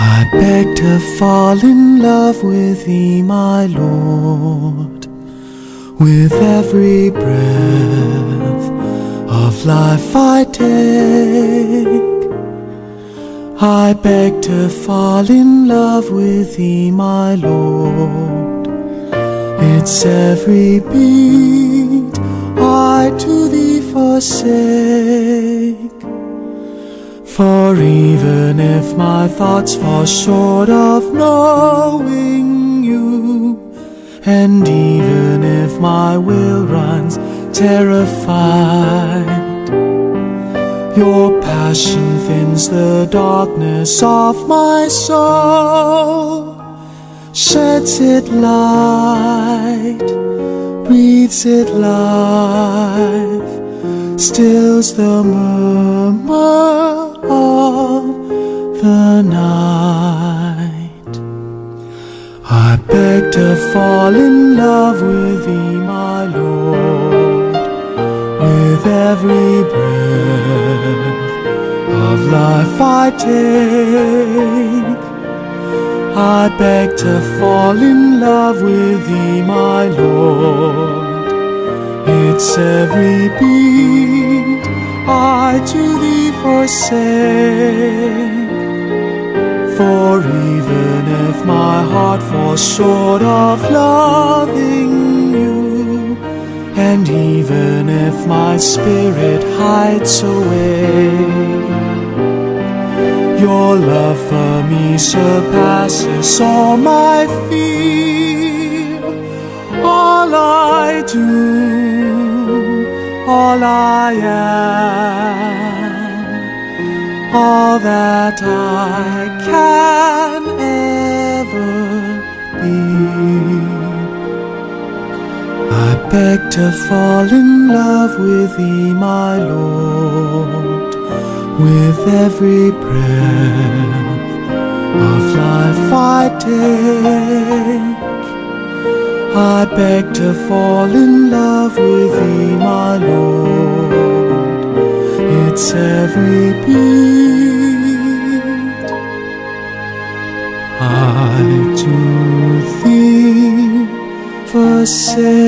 E: I beg to fall in love with thee, my Lord, with every breath of life I take. I beg to fall in love with thee, my Lord. Its every beat I to thee forsake. For even if my thoughts fall short of knowing you, and even if my will runs terrified, your passion thins the darkness of my soul, sheds it light, breathes it life, stills the murmur of the night. I beg to fall in love with thee, my Lord, with every breath of life I take. I beg to fall in love with thee, my Lord. Its every beat I to thee forsake. For even if my heart falls short of loving you, and even if my spirit hides away, your love for me surpasses all my fear. All I do, all I am, all that I can ever be. I beg to fall in love with Thee, my Lord, with every breath of life I take. I beg to fall in love with Thee, my Lord, it's every beat. I to Thee forsake.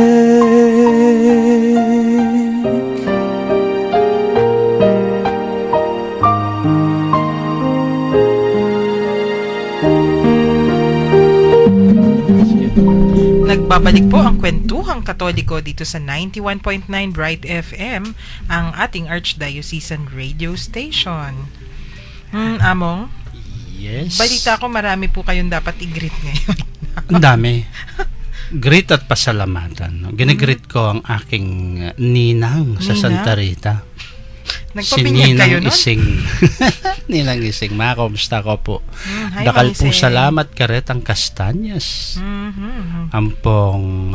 B: Nagbabalik po ang Kwentuhang Katoliko dito sa 91.9 Bright FM, ang ating Archdiocesan radio station. Among,
D: Yes.
B: balita ko marami po kayong dapat i-greet ngayon.
D: Ang dami. Greet at pasalamatan. No? Ginigreet ko ang aking ninang sa
B: Ninang?
D: Santa Rita.
B: Nagpapinyag kayo nun?
D: Ising. Ninang Ising. Kumusta ko po?
B: Hi,
D: Dakal
B: Mang
D: pong
B: Ising.
D: salamat karet ang kastanyas.
B: Mhm.
D: Ampong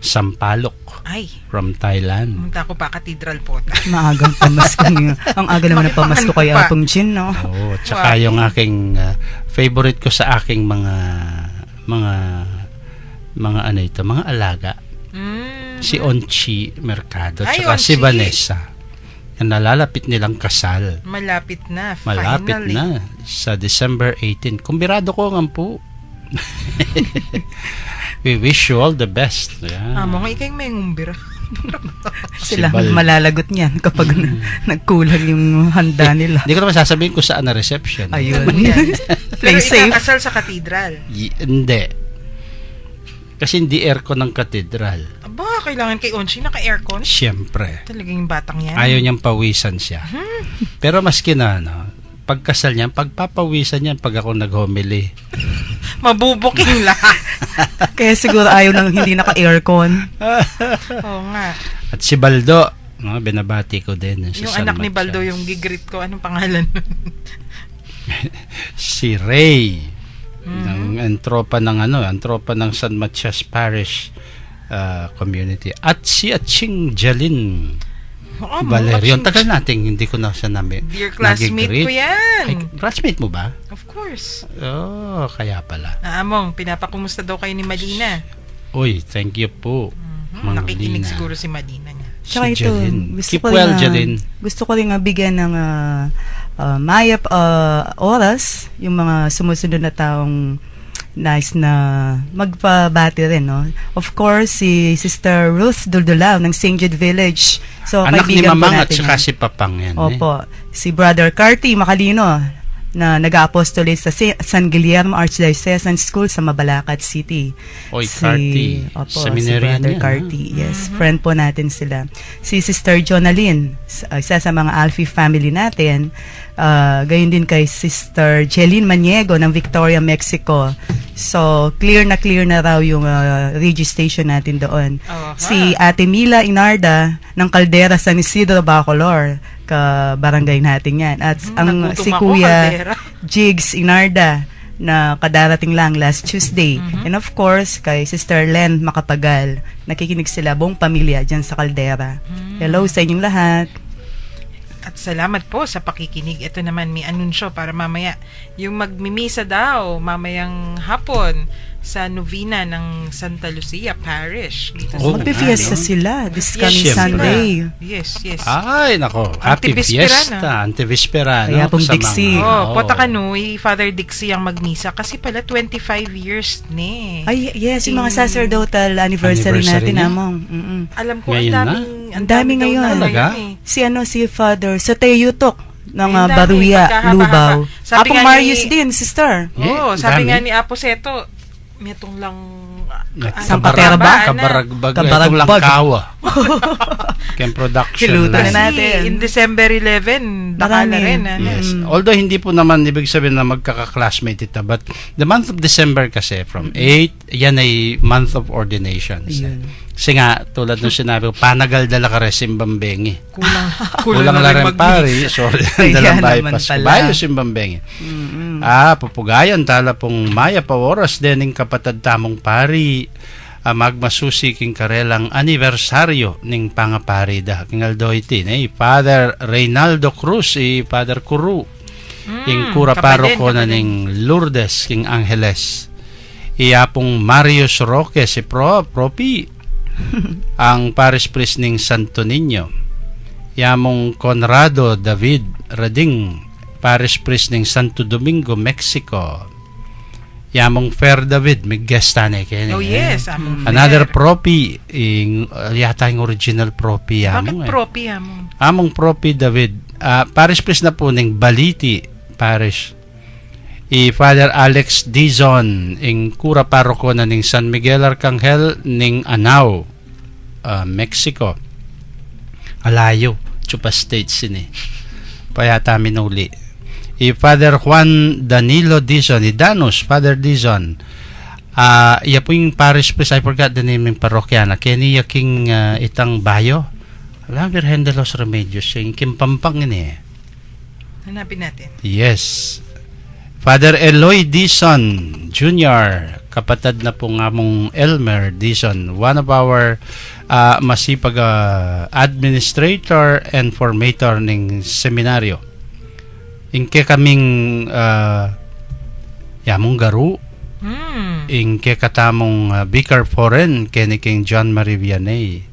D: Sampalok
B: Ay,
D: from Thailand.
B: pumunta ko pa Cathedral po.
C: Maagang pamasko niyo. Ang aga naman ng pamasko kay
B: Pa.
C: Apong Chin, no?
D: Oo, tsaka yung aking favorite ko sa aking mga mga alaga. Si Onchi Mercado
B: Ay,
D: tsaka si
B: Onchi.
D: Vanessa. Na nalalapit nilang kasal.
B: Malapit na,
D: Malapit
B: finally.
D: na sa December 18. Kumbirado ko nga po. We wish you all the best. Yeah.
B: Among, ikay may ngumbira.
C: Sila
D: Bal.
C: malalagot niyan kapag nagkulang yung handa nila.
D: Hindi ko naman sasabihin kung saan na reception.
C: Ayun.
B: Pero
C: Play safe.
B: ikakasal sa Cathedral.
D: Hindi. Kasi hindi aircon ng katedral.
B: Aba, kailangan kay Onchi naka-aircon.
D: Siyempre.
B: Talagang batang yan.
D: Ayaw niyang pawisan siya. Pero maski na, pagkasal niya, pagpapawisan niya pag ako nag-homily.
B: Mabubuking lahat.
C: Kaya siguro ayaw lang hindi naka-aircon.
B: Oo nga.
D: At si Baldo, binabati ko din. Sa
B: Yung
D: San
B: anak ni Baldo,
D: Matias.
B: yung gigrit ko, anong pangalan?
D: Si Ray. Ng antropa ng San Matias Parish community. At si Aching Jalin
B: Oo,
D: Valerion.
B: mga
D: Tagal natin, hindi ko na siya
B: Dear classmate ko yan.
D: Ay, classmate mo ba?
B: Of course.
D: Oh, kaya pala.
B: Among, pinapakumusta daw kayo ni Malina.
D: Uy, thank you po. Mang
B: Nakikinig
D: Lina.
B: siguro si Malina niya.
C: Tsaka
D: Si
C: ito,
D: Jalin.
C: gusto
D: Keep
C: ko
D: well,
C: rin,
D: Jalin.
C: gusto ko rin bigyan ng mayap oras yung mga sumusunod na taong nice na magpabati rin, no? Of course, si Sister Ruth Duldulao ng St. Jude Village. So,
D: Anak ni
C: kaibigan po
D: Mamang at
C: natin
D: saka
C: yan.
D: si Papang yan.
C: Opo. Si Brother Carty Macalino na nag-aapostolate sa San Guillermo Archdiocesan School sa Mabalacat City.
D: Oy, Carty.
C: Opo,
D: Seminarian
C: si Brother
D: yan,
C: Carty. Yes, friend po natin sila. Si Sister Jonalyn, isa sa mga Alfie family natin. Gayon din kay Sister Jeline Maniego ng Victoria, Mexico. So, clear na raw yung radio station natin doon.
B: Aha.
C: Si Ate Mila Inarda ng Caldera San Isidro, Bacolor, ka-barangay natin yan. At ang
B: Nagutom
C: si
B: ako,
C: Kuya
B: Caldera.
C: Jigs Inarda na kadarating lang last Tuesday. And of course, kay Sister Len Makapagal. Nakikinig sila, buong pamilya dyan sa Caldera. Hello sa inyong lahat.
B: At salamat po sa pakikinig. Ito naman may anunsyo para mamaya. Yung magmimisa daw mamayang hapon sa novena ng Santa Lucia Parish. Dito
D: Oh,
C: Magpifiesta
D: ano?
C: sila this
B: Yes,
C: coming
D: siyempre.
C: Sunday.
B: Yes, yes.
D: Ay, nako. Happy
B: Antivispera
D: Fiesta. Antivispera.
C: Kaya pong
D: Sa
C: Dixie.
B: Oh,
D: oo.
B: Potakanoy, Father Dixie ang magmisa kasi pala 25 years ni.
C: Ay, yes, yung mga sacerdotal anniversary
D: Anniversary
C: natin,
D: niya?
C: Among.
B: Alam ko
D: Ngayon na?
C: Ang dami
B: daw
C: ngayon.
B: na
D: Talaga?
C: Si Father Soteyutok ng
B: Ang dami,
C: Baruya,
B: magkahaba-haba.
C: Lubao.
B: Sabi
C: Apong
B: nga
C: Marius
B: ni-
C: din, sister.
B: Oo,
D: Eh,
B: sabi
D: dami.
B: nga ni Apo Seto, metong lang
C: Sampatera ba?
D: Kabaragbag.
C: Kabaragbag.
D: Itong Langkawa. Kem production.
C: Kilutan
D: line.
C: na natin.
B: In December 11, baka na
C: Marami.
B: rin.
D: Yes. Although hindi po naman ibig sabihin na magkaka-classmate ito, but the month of December kasi from 8, yan ay month of ordinations.
C: Yun.
D: Kasi nga, tulad ng sinabi ko, panagal dala ka rin simbambengi.
B: na
D: Kulang la rin
B: mag-mix.
D: pari. Sorry,
C: Kaya
D: dalang
C: naman
D: bypass.
C: pala.
D: Bayo simbambengi. Pupugayan, tala pong maya pa oras dening kapatad tamong pari. Magmasusi king karelang anibersaryo ning pangapari da. Kingaldo iti, Father Reynaldo Cruz, Father Kuru. Ing kura paroko na ning Lourdes, king Angeles. Pong Marius Roque, si Propi. Ang Paris Priest ning Santo Niño. Yamong Conrado David Rading, Paris Priest ning Santo Domingo, Mexico. Yamong Fer David, may guest tane kayo.
B: Oh yes, among
D: Another
B: fair.
D: Propi, yata yung original Propi
B: Bakit
D: yamong.
B: propi among?
D: Among Propi David, Paris Priest na po ning Baliti Parish. Father Alex Dizon, ing kura paroko na ning San Miguel Arcangel ning Anao, Mexico. Alayo, Chupa State sini. Payata minuli. Father Juan Danilo Dizon, Danos, Father Dizon. Iya po yung parish priest, I forgot the name ng parokyana. Kaya king itang bayo. Alam, Virgen de los Remedios, yung kimpampang ini.
B: Hanapin natin.
D: Yes. Father Eloy Dizon Jr., kapatid na po nga mong Elmer Dizon, one of our masipag administrator and formator ng seminaryo. Ingke kaming yamong garu, ingke katamong Vicar Foreign, kini King John Marie Vianney.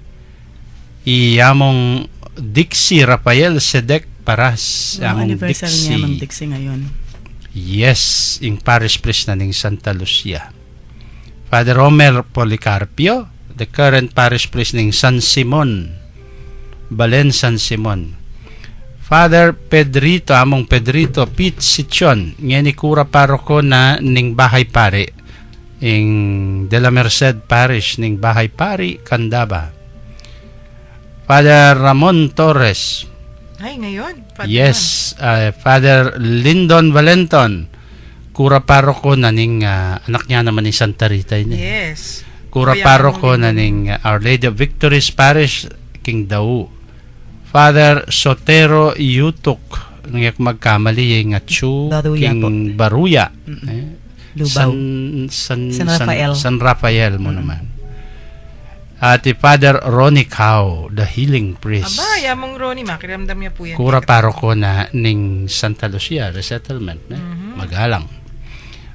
D: Iyamong Dixie Rafael Sedek Paras, yamong
C: Anniversary niya, Ma'am
D: Dixie.
C: Dixie ngayon.
D: Yes, in parish priest na ning Santa Lucia. Father Romer Policarpio, the current parish priest ning San Simon, Balen San Simon. Father Pedrito, among Pedrito Pete Sichon, ngeni kura paroko na ning Bahay Pari, ing De La Merced Parish ning Bahay Pari, Candaba. Father Ramon Torres,
B: Ay, ngayon.
D: yes, Father Lyndon Valenton, kura paroko na ning anak niya naman ni Santa Rita ini.
B: Yes.
D: Kura
B: Kaya
D: paroko
B: among
D: na ning Our Lady of Victories Parish, King Dau. Father Sotero Yutuk, nang magkamali yung Chu,
C: Baruya
D: King
C: po.
D: Baruya.
C: Lubaw.
D: San
C: Rafael.
D: San Rafael mo naman. At Father Ronnie Cao, the healing priest.
B: Aba, yamong Ronnie, makiramdam niya po yan.
D: Kura paroko na ning Santa Lucia Resettlement, magalang.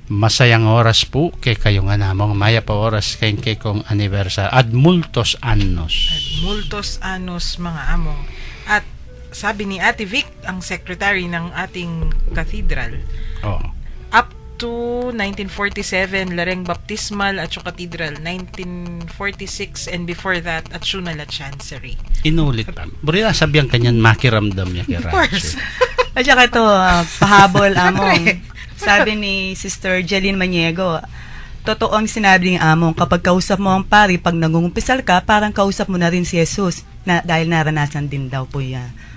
D: Masayang oras po kay kayo nga namong maya pa oras kay kong anniversary ad multos annos.
B: Multos anos mga among. At sabi ni Ate Vic, ang secretary ng ating cathedral,
D: Oh.
B: up to 1947, Lareng Baptismal at yung cathedral, 1946, and before that, at Shunala Chancery.
D: Inulit pa. Burila sabihan kanyan makiramdam niya kay
B: Of course.
D: Ratchet.
C: At saka ito, pahabol among. Sabi ni Sister Jeline Maniego, totoo ang sinabi ng among, kapag kausap mo ang pari, pag nangungumpisal ka, parang kausap mo na rin si Jesus, na, dahil naranasan din daw po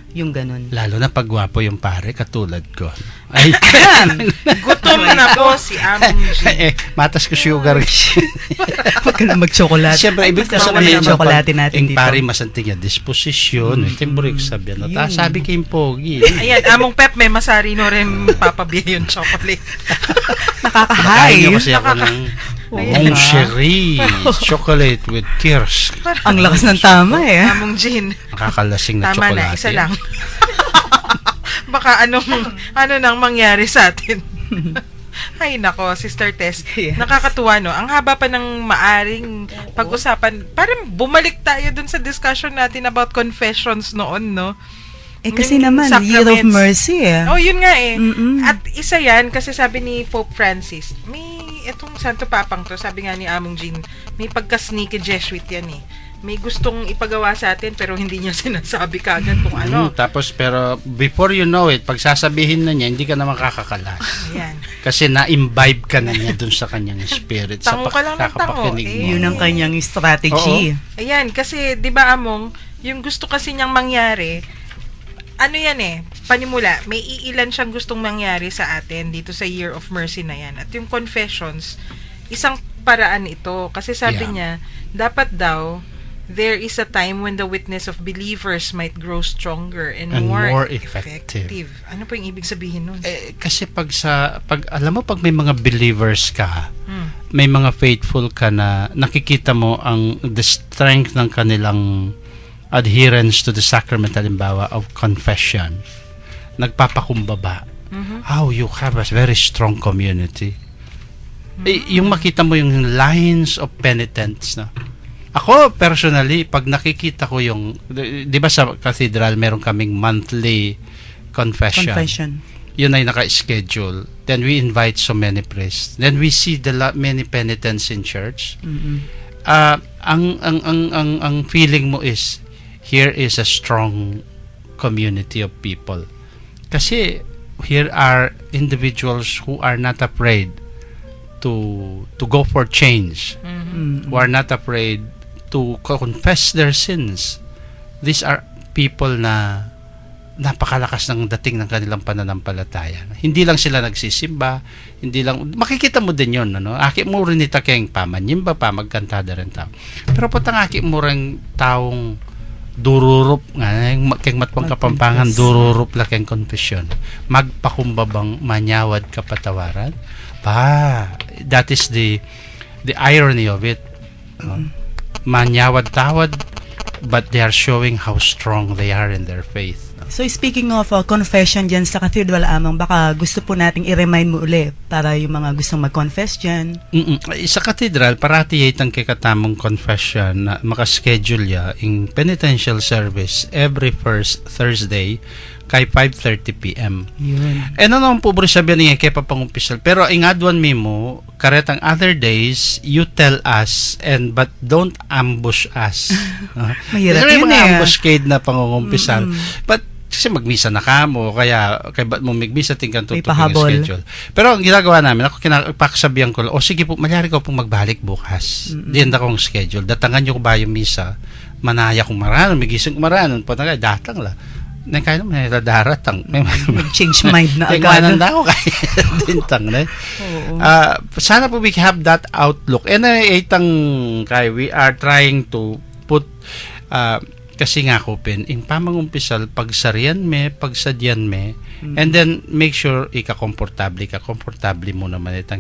C: yung ganun.
D: Lalo na pagwapo yung pare katulad ko. Ay,
B: Gutom na po si Among G.
D: matas ko sugar.
C: Huwag ka na mag-chocolate.
D: Siyempre, ibig ko
C: Basta
D: sabihin
C: yung chocolate natin
D: yung
C: dito.
D: pare masanting niya disposisyon, timburik sabi ano. Ta sabi kay pogi.
B: Ayan, Among Pep, may masarino rin papabiya yung chocolate.
D: Nakain
C: Nakaka-high.
D: niyo kasi ako ng Moncherie chocolate with Kirsch.
C: Ang lakas ng tama eh.
B: Among Jean.
D: Nakakalasing na
B: Tama
D: chocolate.
B: na, isa lang. Baka ano nang mangyari sa atin. Ay nako, Sister Tess.
C: Yes.
B: Nakakatuwa no. Ang haba pa ng maaring pag-usapan. Parang bumalik tayo dun sa discussion natin about confessions noon, no?
C: Eh kasi
B: Yung
C: naman, Year of
B: sacraments.
C: Mercy eh.
B: Oh, yun nga eh.
C: Mm-mm.
B: At isa yan, kasi sabi ni Pope Francis, may itong Santo Papang to, sabi nga ni Among Jean, may pagka-sneaky Jesuit yan eh. may gustong ipagawa sa atin pero hindi niya sinasabi kagad kung ano.
D: Tapos pero before you know it, pag sasabihin na niya, hindi ka na makakakalas.
B: Ayan.
D: Kasi na-imbibe ka na niya dun sa kanyang spirit.
B: Tango ka lang ng tango,
D: kakapakinig mo.
C: Yun ang kanyang strategy.
B: Ayan, kasi 'di ba Among, yung gusto kasi niyang mangyari, ano yan panimula, may iilan siyang gustong mangyari sa atin dito sa Year of Mercy na yan. At yung confessions, isang paraan ito. Kasi sabi
D: Yeah.
B: niya, dapat daw, there is a time when the witness of believers might grow stronger and more effective. Ano po yung ibig sabihin nun?
D: Kasi pag alam mo, pag may mga believers ka, may mga faithful ka na nakikita mo the strength ng kanilang adherence to the sacrament, halimbawa, of confession, nagpapakumbaba. How you have a very strong community. Yung makita mo yung lines of penitents na. Ako, personally, pag nakikita ko yung, di ba sa cathedral, meron kaming monthly confession. Yun ay naka-schedule. Then we invite so many priests. Then we see many penitents in church. Ang feeling mo is, here is a strong community of people. Kasi here are individuals who are not afraid to go for change. Who are not afraid to confess their sins. These are people na napakalakas ng dating ng kanilang pananampalataya. Hindi lang sila nagsisimba, hindi lang, makikita mo din yun, ano? Aki mo rin ita kayong pamanyimba pa, magkantada rin tao. Pero patang aki mo rin taong dururup nga, kayong matpang kapampangan, dururup la kayong confession. Magpakumbabang manyawad kapatawaran. That is the irony of it. Manyawad-tawad, but they are showing how strong they are in their faith.
C: So speaking of confession dyan sa Cathedral Amang, baka gusto po nating i-remind mo uli para yung mga gustong mag-confess dyan.
D: Sa cathedral, parati itang kikatamong confession na makaschedule ya in penitential service every first Thursday kay 5:30 p.m.
C: Yun.
D: Ano naman po bro sabihan niya kay papangumpisal. Pero ingadwan mo, karetang other days, you tell us but don't ambush us.
C: Mahirap
D: Kasi may
C: yun
D: mga ambuscade na pangungumpisal. But kasi magmisa na ka mo, kaya ba't mo magmisa tingkan
C: May
D: tutupin
C: pahabol.
D: yung schedule. Pero ang ginagawa namin, ako paksabihan ko, sige po, malyari ko pong magbalik bukas. Diyan akong schedule. Datangan nyo ko ba yung misa, manaya kong maranon, migising kong maranon, datang la. Kaya naman, daratang.
C: Mag-change mind na agad.
D: Tingnan na ako kaya dintang na. Sana po we have that outlook. And we are trying to put kasi nga Kupin, in pamangumpisal, pagsarian pagsadyan and then make sure komportable mo naman itang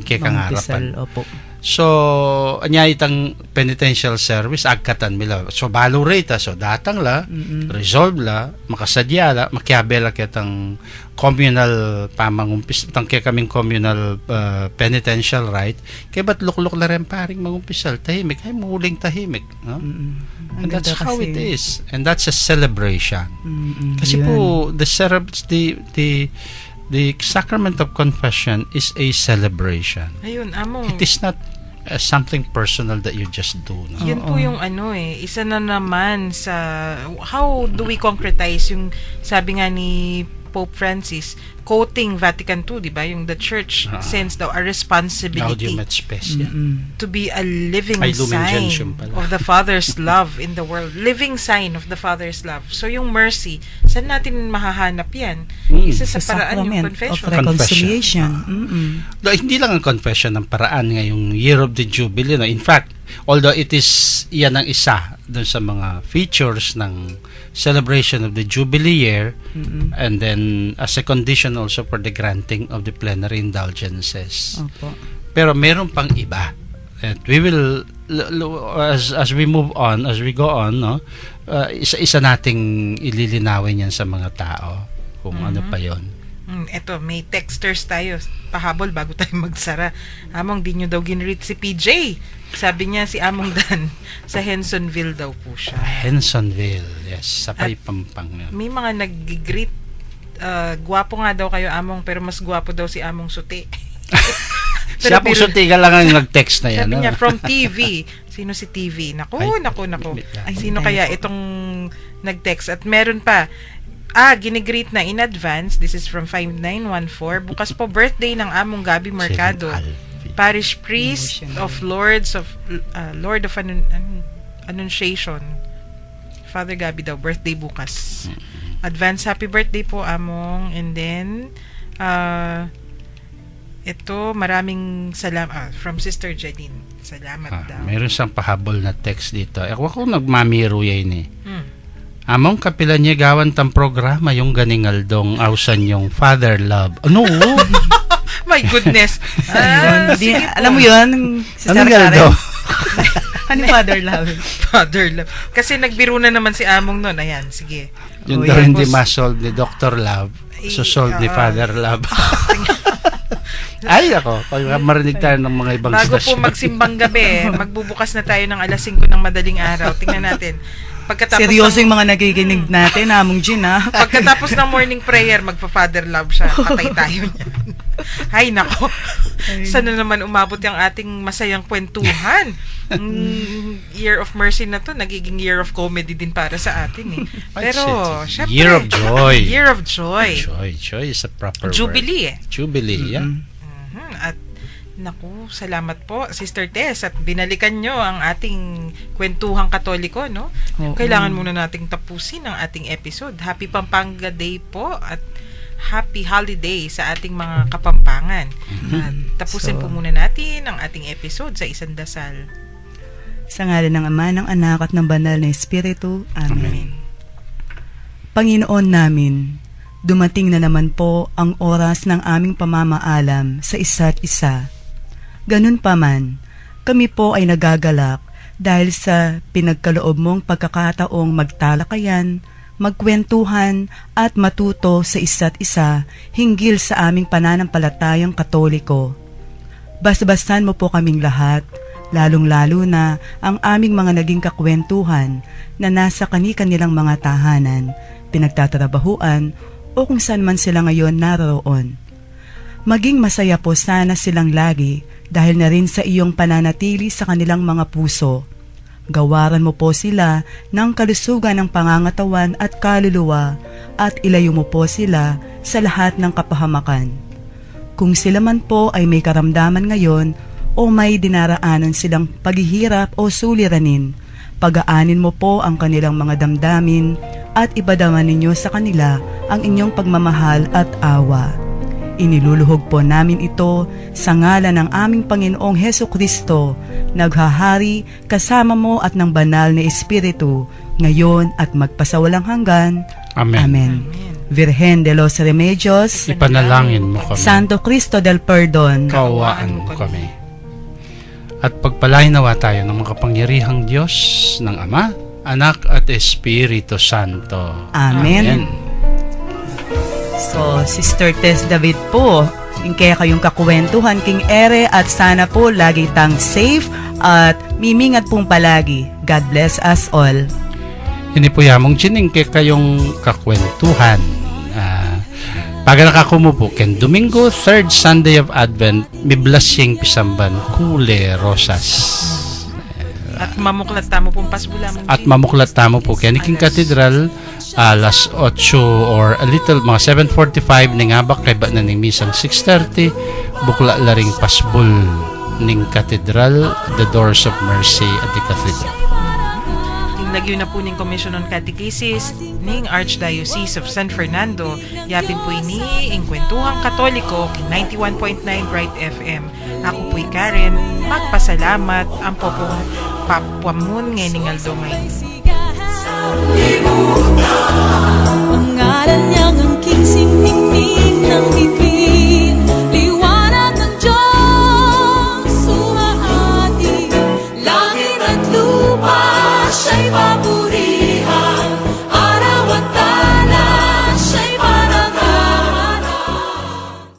D: kekangarapan.
C: Opo.
D: So, anya itang penitential service, agkatan mila. So, balo rate, so datang la, resolve la, makasadya la, makiabela kitang communal pamangumpis, tangke kaming communal penitential right, kaya ba't lukluk la rin paring mangumpisal, tahimik, ay muling tahimik. No? And that's how it is. And that's a celebration. Kasi po, the sacrament of confession is a celebration.
B: Ayun, Among.
D: It is not something personal that you just do. No?
B: Yun po yung isa na naman sa how do we concretize yung sabi nga ni Pope Francis quoting Vatican II, di ba? Yung the church sends daw a responsibility
D: Gaudium et Spes.
B: to be a living
D: Ay, Lumen
B: sign
D: Gentium pala.
B: of the Father's love in the world. Living sign of the Father's love. So yung mercy, saan natin mahahanap yan? Isa sa paraan yung
C: Sacrament
B: confession.
C: of reconciliation.
D: Hindi lang ang confession ng paraan ngayong Year of the Jubilee. No? In fact, although it is yan ang isa dun sa mga features ng celebration of the Jubilee year, and then as a condition also for the granting of the plenary indulgences.
C: Opo.
D: Pero meron pang iba. And we will as we move on, as we go on, no, isa-isa nating ililinawin yan sa mga tao kung ano pa yon.
B: Eto, may texters tayo. Pahabol bago tayo magsara. Among, di nyo daw ginread si PJ. Sabi niya si Among Dan, sa Hensonville daw po siya.
D: Hensonville, yes. Sapay Pampang yun.
B: May mga nag-greet. Gwapo nga daw kayo, Among, pero mas gwapo daw si Among Suti.
D: Siya po suntikan lang ang nag-text na yan.
B: Sabi
D: no?
B: niya, from TV. Sino si TV? Naku. Ay, sino kaya itong nag-text? At meron pa, ginigreet na in advance. This is from 5914. Bukas po birthday ng among Gabi Mercado. Parish priest of Lord of Annunciation. Father Gabi daw, birthday bukas. Advance happy birthday po among. And then ito, maraming salamat from Sister Jadine. Salamat daw.
D: Meron siyang pahabol na text dito. Ako nagmamiro yan eh. Among kapilan niya gawan tang programa yung ganingaldong ausan yung Father Love. Ano?
B: My goodness. Sige po.
C: Alam mo yun, Sister
D: Anong
C: Karen?
D: galdo?
C: Ano yung Father Love?
B: Father Love. Kasi nagbiro na naman si Among nun. Ayan, sige.
D: Yun
C: Oh,
D: daw
C: yan.
D: hindi ma-solve ni Dr. Love. So-solve ni Father Love. Ay, ako. Pag marinig tayo ng mga ibang
B: Bago po
D: stasyon.
B: magsimbang gabi, magbubukas na tayo ng alas 5 ng madaling araw. Tingnan natin. Pagkatapos
C: Seryoso
B: ng,
C: yung mga nakikinig natin, Among Jean, ha?
B: pagkatapos ng morning prayer, magpa-Father Love siya. Patay tayo niyan. Ay, nako. Sana naman umabot yung ating masayang kwentuhan. Year of Mercy na to, nagiging Year of Comedy din para sa atin eh. Pero, syempre,
D: Year of Joy.
B: Year of Joy.
D: Joy is a proper
B: Jubilee
D: word. Jubilee, yeah.
B: At naku, salamat po Sister Tess at binalikan nyo ang ating kwentuhang Katoliko, no?
C: Oo.
B: Kailangan muna nating tapusin ang ating episode. Happy Pampanga Day po at happy holiday sa ating mga Kapampangan. At tapusin po muna natin ang ating episode sa isang dasal.
C: Sa ngalan ng Ama, ng Anak at ng Banal na Espiritu. Amen. Panginoon namin, dumating na naman po ang oras ng aming pamamaalam sa isa't isa. Ganun pa man, kami po ay nagagalak dahil sa pinagkaloob mong pagkakataong magtalakayan, magkwentuhan at matuto sa isa't isa hinggil sa aming pananampalatayang Katoliko. Basbasan mo po kaming lahat, lalong-lalo na ang aming mga naging kakwentuhan na nasa kani-kanilang mga tahanan, pinagtatrabahuan o kung saan man sila ngayon naroon. Maging masaya po sana silang lagi dahil na rin sa iyong pananatili sa kanilang mga puso. Gawaran mo po sila ng kalusugan ng pangangatawan at kaluluwa at ilayo mo po sila sa lahat ng kapahamakan. Kung sila man po ay may karamdaman ngayon o may dinaraanan silang paghihirap o suliranin, pagaanin mo po ang kanilang mga damdamin at ibadaman ninyo sa kanila ang inyong pagmamahal at awa. Iniluluhog po namin ito sa ngalan ng aming Panginoong Hesukristo, naghahari kasama mo at ng banal na Espiritu, ngayon at magpasawalang hanggan.
D: Amen.
C: Amen. Virgen de los Remedios,
D: Ipanalangin mo kami.
C: Santo Cristo del Perdon,
D: Kaawaan mo kami. At pagpalain nawa tayo ng makapangyarihang Diyos ng Ama, Anak at Espiritu Santo.
C: Amen. So, Sister Tess David po, yung kaya kayong kakwentuhan king ere at sana po lagi tang safe at mimingat pong palagi. God bless us all.
D: Hindi po yamong chining kay kayong kakwentuhan. Pag nakakumupo, ken Domingo, 3rd Sunday of Advent, may blessing pisamban, Kule Rosas.
B: At mamuklat tamo pong pasbula.
D: At mamuklat tamo po kaya King Cathedral alas 8 or a little mga 7:45 ning abak kay ba na ning misang 6:30 bukla laring pasbul ning Cathedral, the Doors of Mercy at the Cathedral.
B: Tinlagyo na po ning Commission on Catechesis ning Archdiocese of San Fernando. Yapin po ini ing kwentuhang Katoliko king 91.9 Bright FM. Ako po'y Karen, magpasalamat ang popong papuamun ngayon ng aldo ngayon.